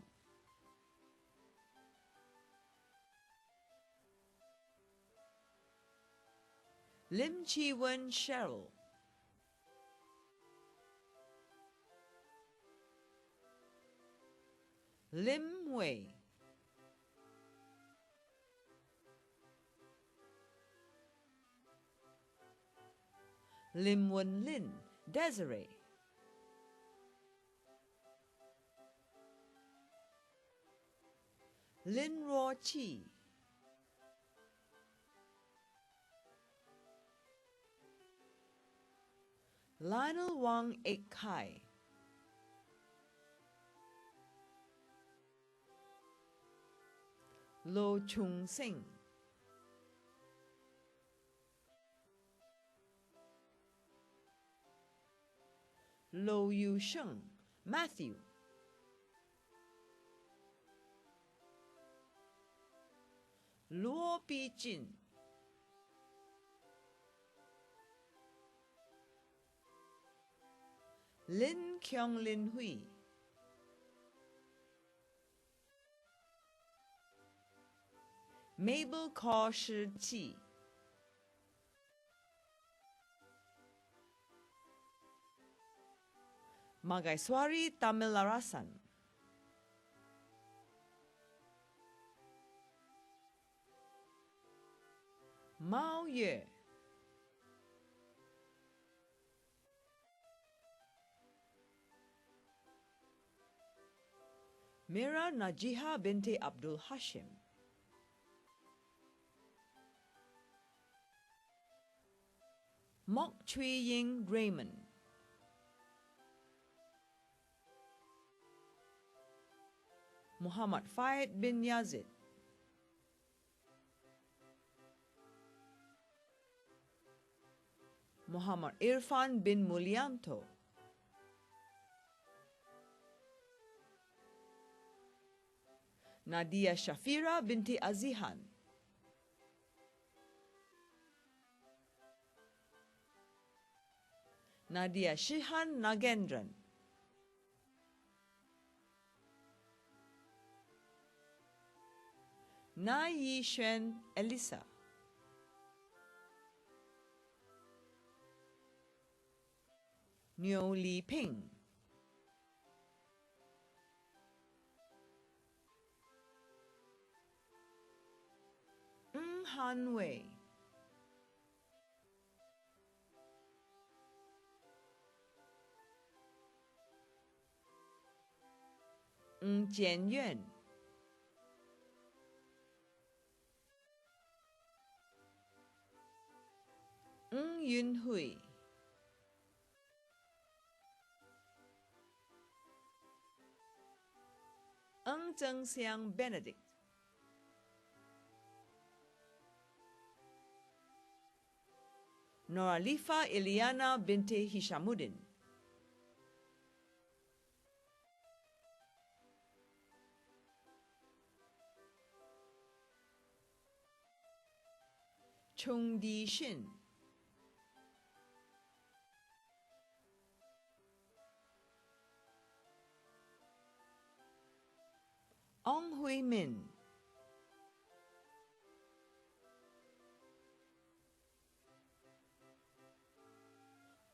Speaker 4: Lim Chi Wen Cheryl, Lim Wei, Lim Wen Lin Desiree, Lin Ruo Chi, Lionel Wang Ek Kai, Lo Chung Sing, Lo Yu Sheng, Matthew. Luo Bi Jin, Lin Kyong Lin Hui, Mabel Kaw Shi Qi, Magaiswari Tamilarasan, Mao Yue, Mira Najiha binti Abdul Hashim, Mok Chui Ying Raymond, Muhammad Faid bin Yazid, Muhammad Irfan bin Mulyanto, Nadia Shafira binti Azihan, Nadia Shihan Nagendran, Na Yi Xuan Elisa, Niu Li Ping, Ng Han Wei, Ng Jian Yuan, Ng Yun Hui, Ng Zhengxiang Benedict, Noralifa Iliana binti Hishamuddin, Chung Di Shin, Ong Hui Min,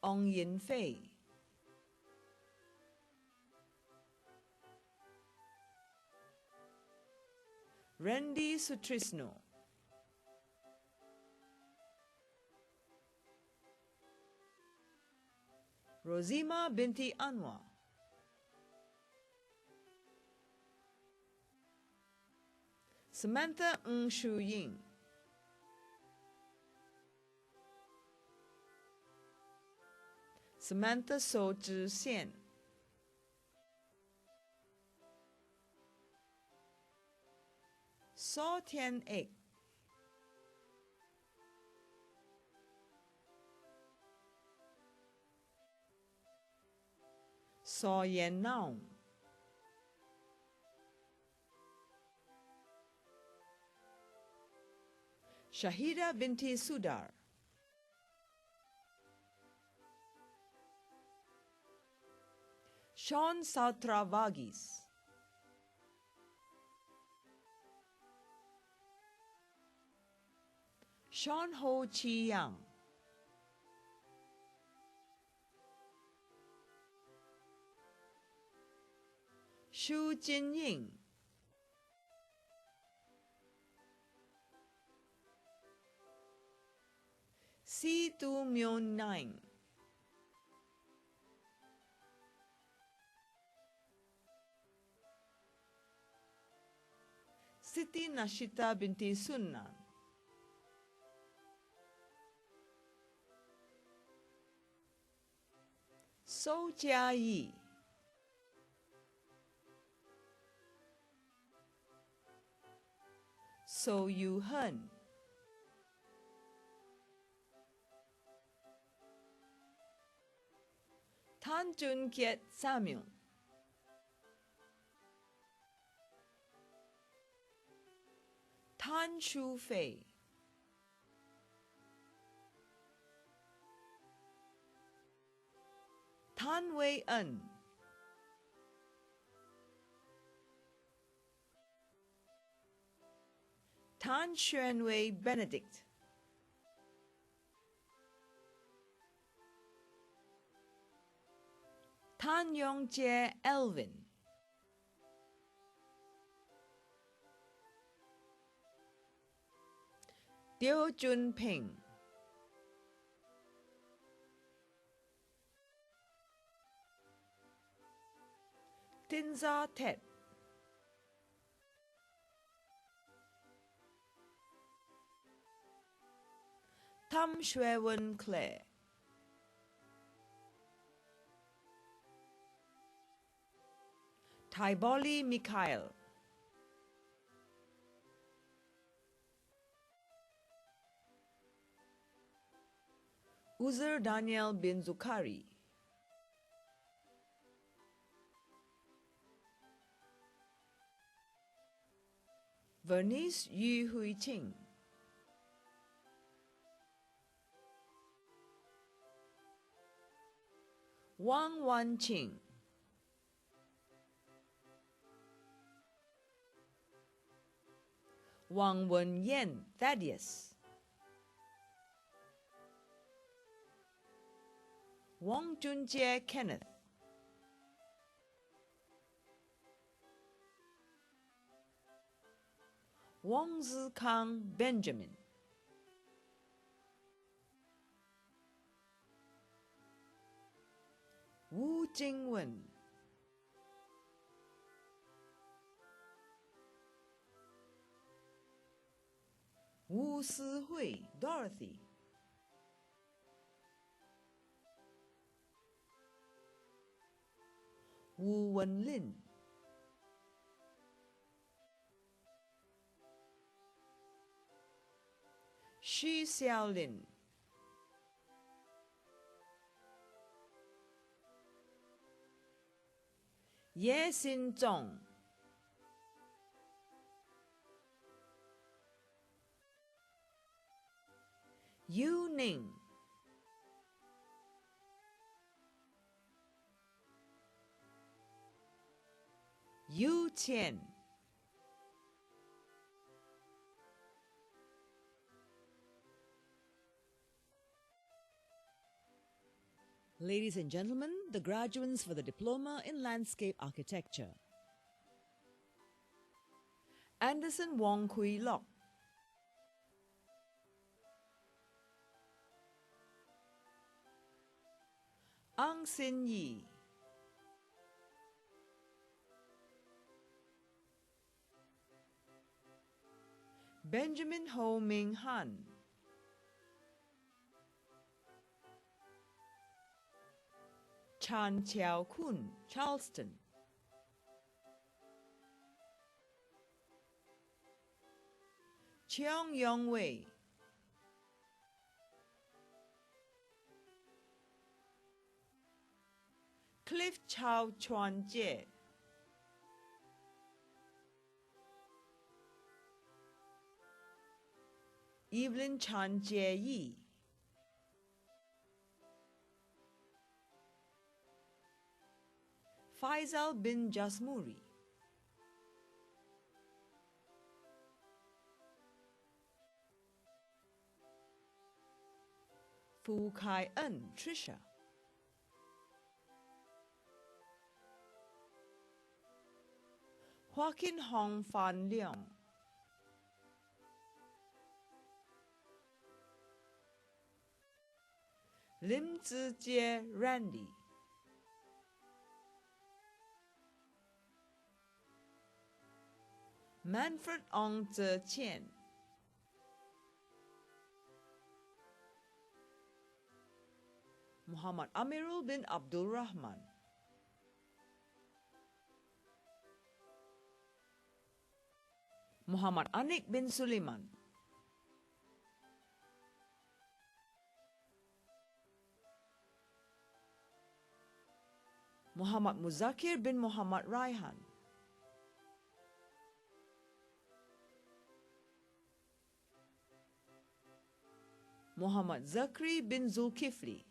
Speaker 4: Ong Yin Fei, Randy Sutrisno, Rosima binti Anwar, Samantha Ng Shu Ying, Samantha So Zhi Xian, So Tian Ek, So Yan Naung, Shahida binti Sudar, Sean Sautravagis, Sean Ho Chi Yang, Shu Jinying, Si Tu Myon Nine, Siti Nashita binti Sunnan, So Jia Yi, So Yu Hen, Tan Chun Kiet Samuel, Tan Shu Fei, Tan Wei En, Tan Xuan Wei Benedict, Tan Yong Jie Elvin, Teo Jun Ping, Tinza Tet, Tam Shue Wen Claire, Taiboli Mikhail, Uzer Daniel bin Zukhari, Vernice Yu Hui Ching, Wang Wan Qing, Wang Wen Yan Thaddeus, Wang Junjie Kenneth, Wang Zikang Benjamin, Wu Jingwen, Wu Sihui Dorothy, Wu Wenlin, Xu Xiaolin, Ye Xin Zhong, Yu Ning, Yu Qian, Ladies and gentlemen, the graduates for the Diploma in Landscape Architecture. Anderson Wong Kui Lok, Ang Sin Yi, Benjamin Ho Ming Han, Chan Chiao Kun, Charleston, Cheong Yong Wei, Cliff Chao Chuan Jie, Evelyn Chan Jie Yi, Faisal bin Jasmuri, Fu Kai En Trisha, Joaquin Hong Fan Leong, Lim Zijie Randy, Manfred Ong Zetian, Muhammad Amirul bin Abdul Rahman, Muhammad Anik bin Suleiman, Muhammad Muzakir bin Muhammad Raihan, Muhammad Zakri bin Zulkifli,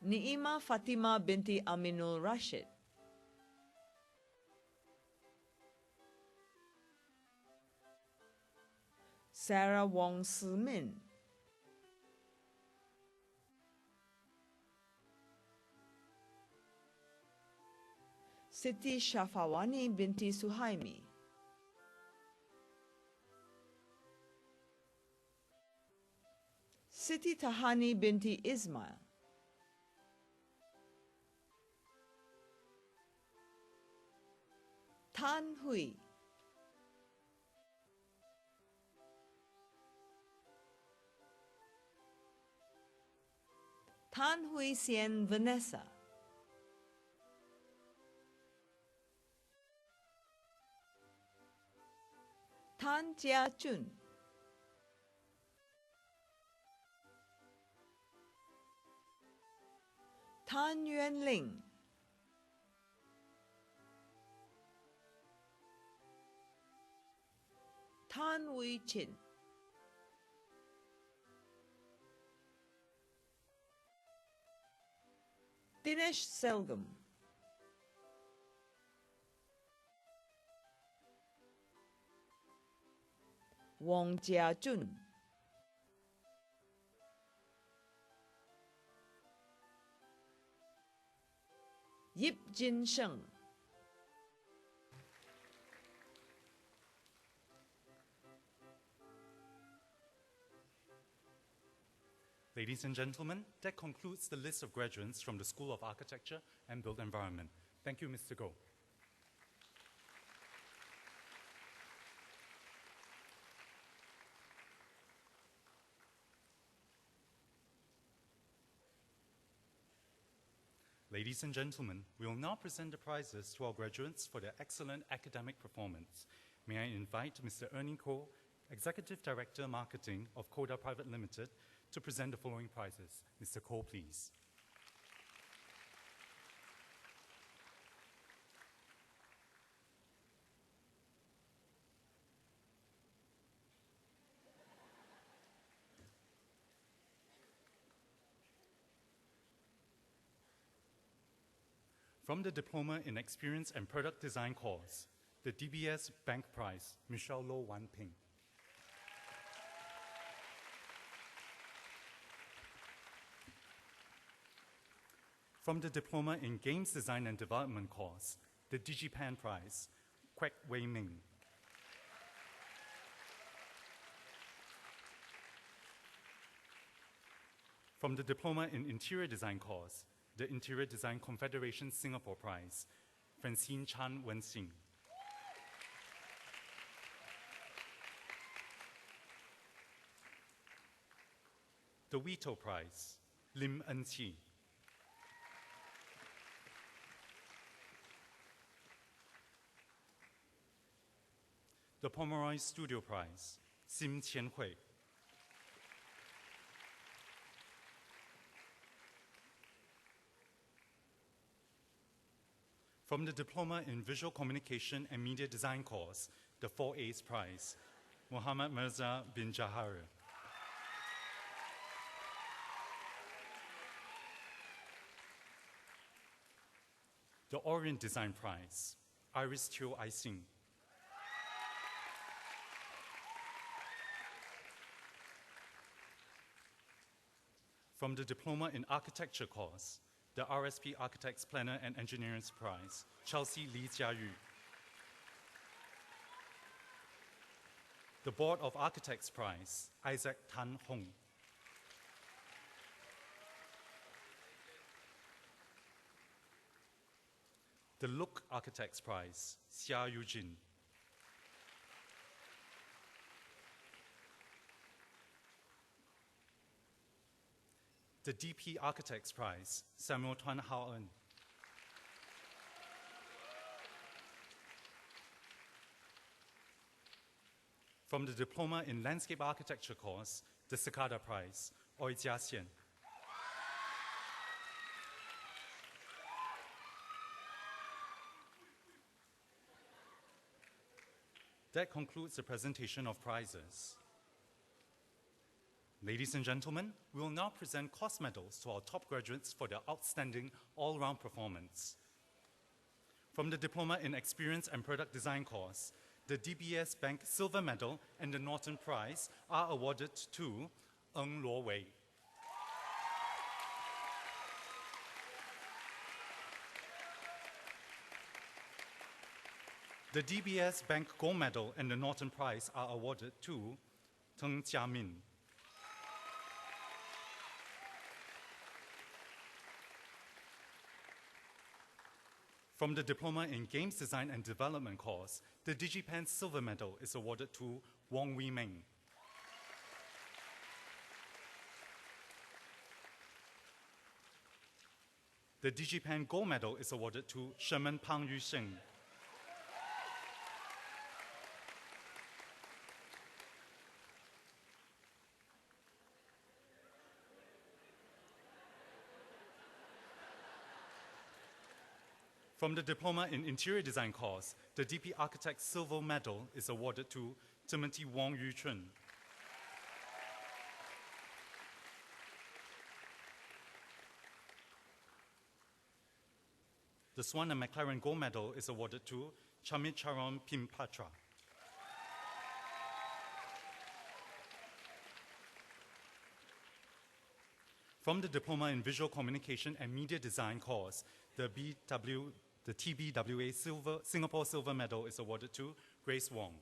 Speaker 4: Ni'ima Fatima binti Aminul Rashid, Sarah Wong Si-min, Siti Shafawani binti Suhaimi, Siti Tahani binti Ismail, Tan Hui, Tan Hui Sien Vanessa, Tan Jia Chun, Tan Yuan Ling, Tan Wei Chin, Dinesh Selgam, Wong Jia Jun, Yip Jin Sheng,
Speaker 1: Ladies and gentlemen, that concludes the list of graduates from the School of Architecture and Built Environment. Thank you, Mr. Goh. Ladies and gentlemen, we will now present the prizes to our graduates for their excellent academic performance. May I invite Mr. Ernie Koh, Executive Director Marketing of Koda Private Limited, to present the following prizes. Mr. Koh, please. From the Diploma in Experience and Product Design course, the DBS Bank Prize, Michelle Lo Wan Ping. From the Diploma in Games Design and Development course, the DigiPan Prize, Kwek Wei Ming. From the Diploma in Interior Design course, the Interior Design Confederation Singapore Prize, Francine Chan Wen-Sing. The Wito Prize, Lim En-Chi. The Pomeroy Studio Prize, Sim Qian-Hui. From the Diploma in Visual Communication and Media Design course, the 4A's Prize, Muhammad Mirza bin Jahar. The Orient Design Prize, Iris Teo Ai-Sing. From the Diploma in Architecture course, the RSP Architects Planner and Engineers Prize, Chelsea Li Jiayu. The Board of Architects Prize, Isaac Tan Hong. The Look Architects Prize, Xia Yujin. The DP Architects Prize, Samuel Tuan Hao En. From the Diploma in Landscape Architecture course, the Cicada Prize, Oi Jia Xian. That concludes the presentation of prizes. Ladies and gentlemen, we will now present course medals to our top graduates for their outstanding all-round performance. From the Diploma in Experience and Product Design course, the DBS Bank Silver Medal and the Norton Prize are awarded to Ng Luo Wei. The DBS Bank Gold Medal and the Norton Prize are awarded to Teng Jiamin. From the Diploma in Games Design and Development course, the DigiPen Silver Medal is awarded to Wong Wei Meng. The DigiPen Gold Medal is awarded to Sherman Pang Yusheng. From the Diploma in Interior Design course, the DP Architect Silver Medal is awarded to Timothy Wong Yu Chun. The Swan and McLaren Gold Medal is awarded to Chamicharan Pimpatra. From the Diploma in Visual Communication and Media Design course, the TBWA Singapore Silver Medal is awarded to Grace Wong.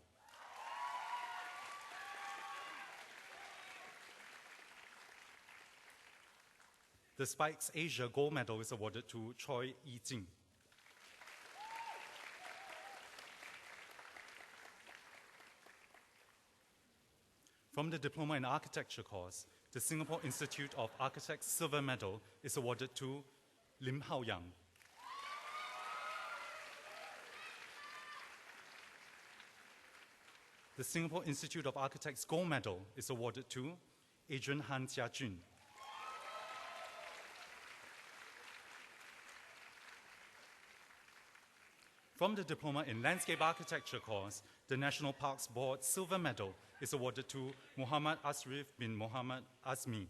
Speaker 1: The Spikes Asia Gold Medal is awarded to Choi Yi-jing. From the Diploma in Architecture course, the Singapore Institute of Architects Silver Medal is awarded to Lim Hao Yang. The Singapore Institute of Architects Gold Medal is awarded to Adrian Han Jiajun. From the Diploma in Landscape Architecture course, the National Parks Board Silver Medal is awarded to Muhammad Asrif bin Muhammad Azmi.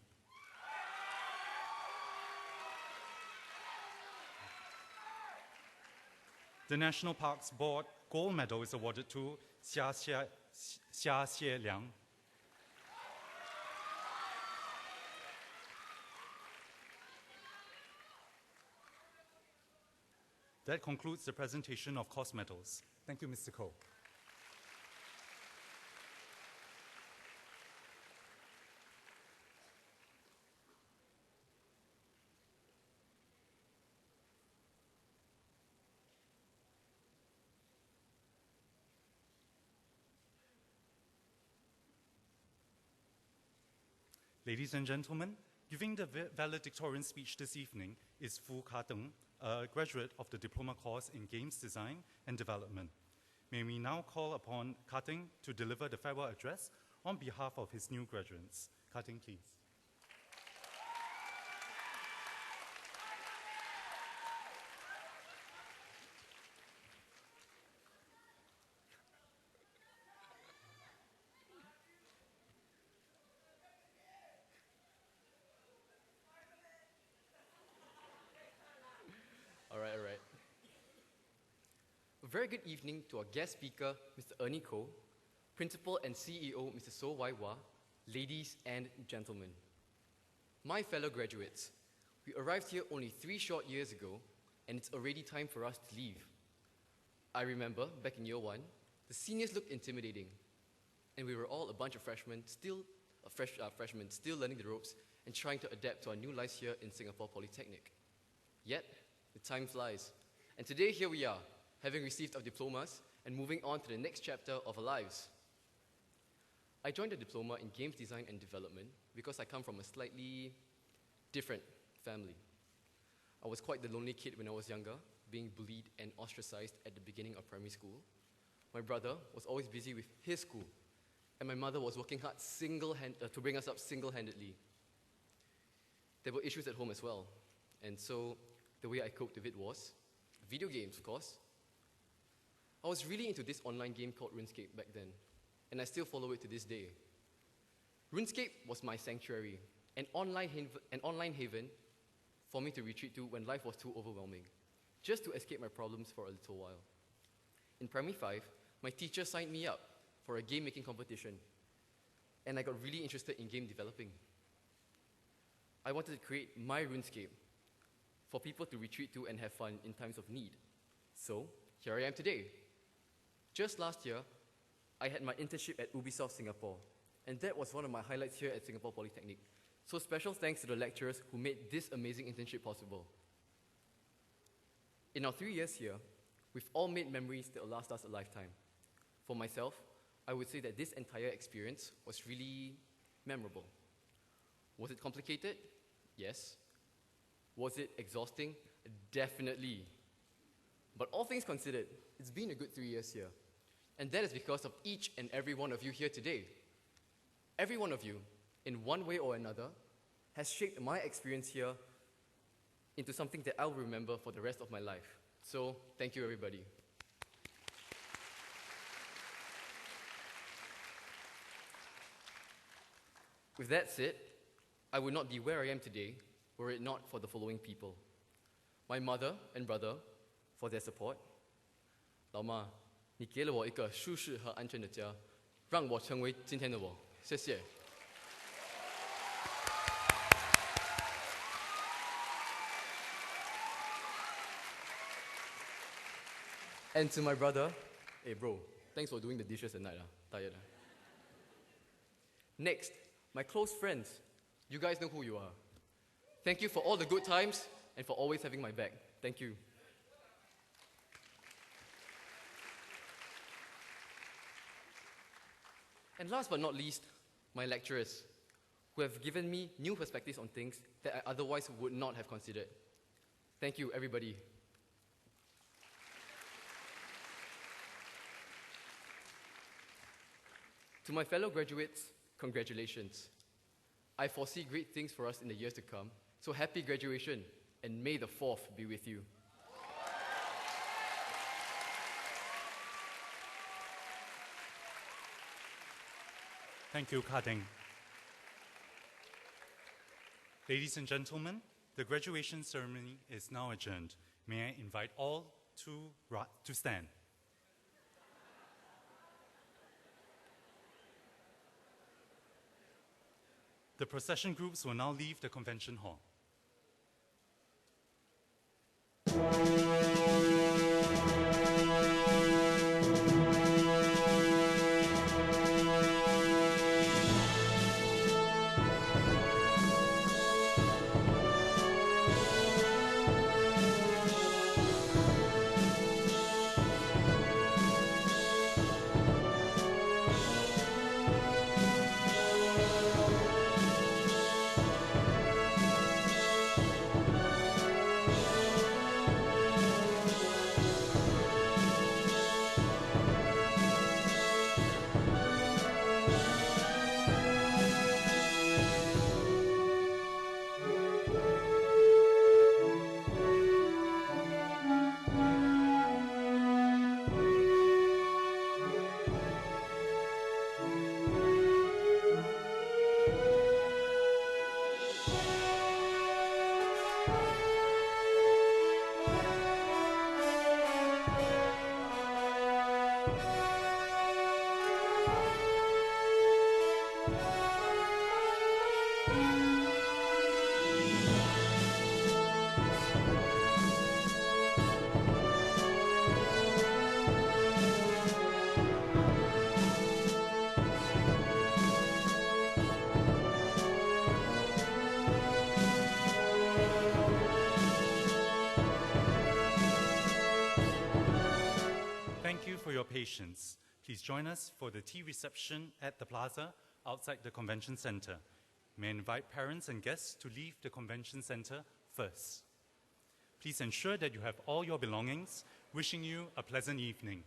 Speaker 1: The National Parks Board Gold Medal is awarded to Xia Xie Liang. That concludes the presentation of course medals. Thank you, Mr. Koh. Ladies and gentlemen, giving the valedictorian speech this evening is Fu Ka-teng, a graduate of the Diploma course in Games Design and Development. May we now call upon Ka-teng to deliver the farewell address on behalf of his new graduates. Ka-teng, please.
Speaker 5: All right. A very good evening to our guest speaker, Mr. Ernie Koh, Principal and CEO, Mr. So Wai Wah, ladies and gentlemen. My fellow graduates, we arrived here only 3 short years ago, and it's already time for us to leave. I remember, back in year 1, the seniors looked intimidating, and we were all a bunch of freshmen still learning the ropes and trying to adapt to our new lives here in Singapore Polytechnic. Yet, the time flies, and today here we are, having received our diplomas and moving on to the next chapter of our lives. I joined the Diploma in Games Design and Development because I come from a slightly different family. I was quite the lonely kid when I was younger, being bullied and ostracized at the beginning of primary school. My brother was always busy with his school, and my mother was working hard to bring us up single-handedly. there were issues at home as well. And so the way I coped with it was video games, of course. I was really into this online game called RuneScape back then, and I still follow it to this day. RuneScape was my sanctuary, an online haven for me to retreat to when life was too overwhelming, just to escape my problems for a little while. In Primary 5, my teacher signed me up for a game-making competition, and I got really interested in game developing. I wanted to create my RuneScape for people to retreat to and have fun in times of need. So, here I am today. Just last year, I had my internship at Ubisoft Singapore, and that was one of my highlights here at Singapore Polytechnic. So special thanks to the lecturers who made this amazing internship possible. In our 3 years here, we've all made memories that will last us a lifetime. For myself, I would say that this entire experience was really memorable. Was it complicated? Yes. Was it exhausting? Definitely. But all things considered, it's been a good 3 years here. And that is because of each and every one of you here today. Every one of you, in one way or another, has shaped my experience here into something that I'll remember for the rest of my life. So, thank you, everybody. With that said, I would not be where I am today were it not for the following people. My mother and brother, for their support. 老妈，你给了我一个舒适和安全的家，让我成为今天的我。谢谢。And to my brother, hey bro, thanks for doing the dishes at night. Tired. Next, my close friends. You guys know who you are. Thank you for all the good times and for always having my back. Thank you. And last but not least, my lecturers, who have given me new perspectives on things that I otherwise would not have considered. Thank you, everybody. To my fellow graduates, congratulations. I foresee great things for us in the years to come, so happy graduation, and may the 4th be with you.
Speaker 1: Thank you, Ka-Ding. Ladies and gentlemen, the graduation ceremony is now adjourned. May I invite all to stand. The procession groups will now leave the convention hall. Thank you for your patience. Please join us for the tea reception at the plaza outside the convention center. May I invite parents and guests to leave the convention center first. Please ensure that you have all your belongings. Wishing you a pleasant evening.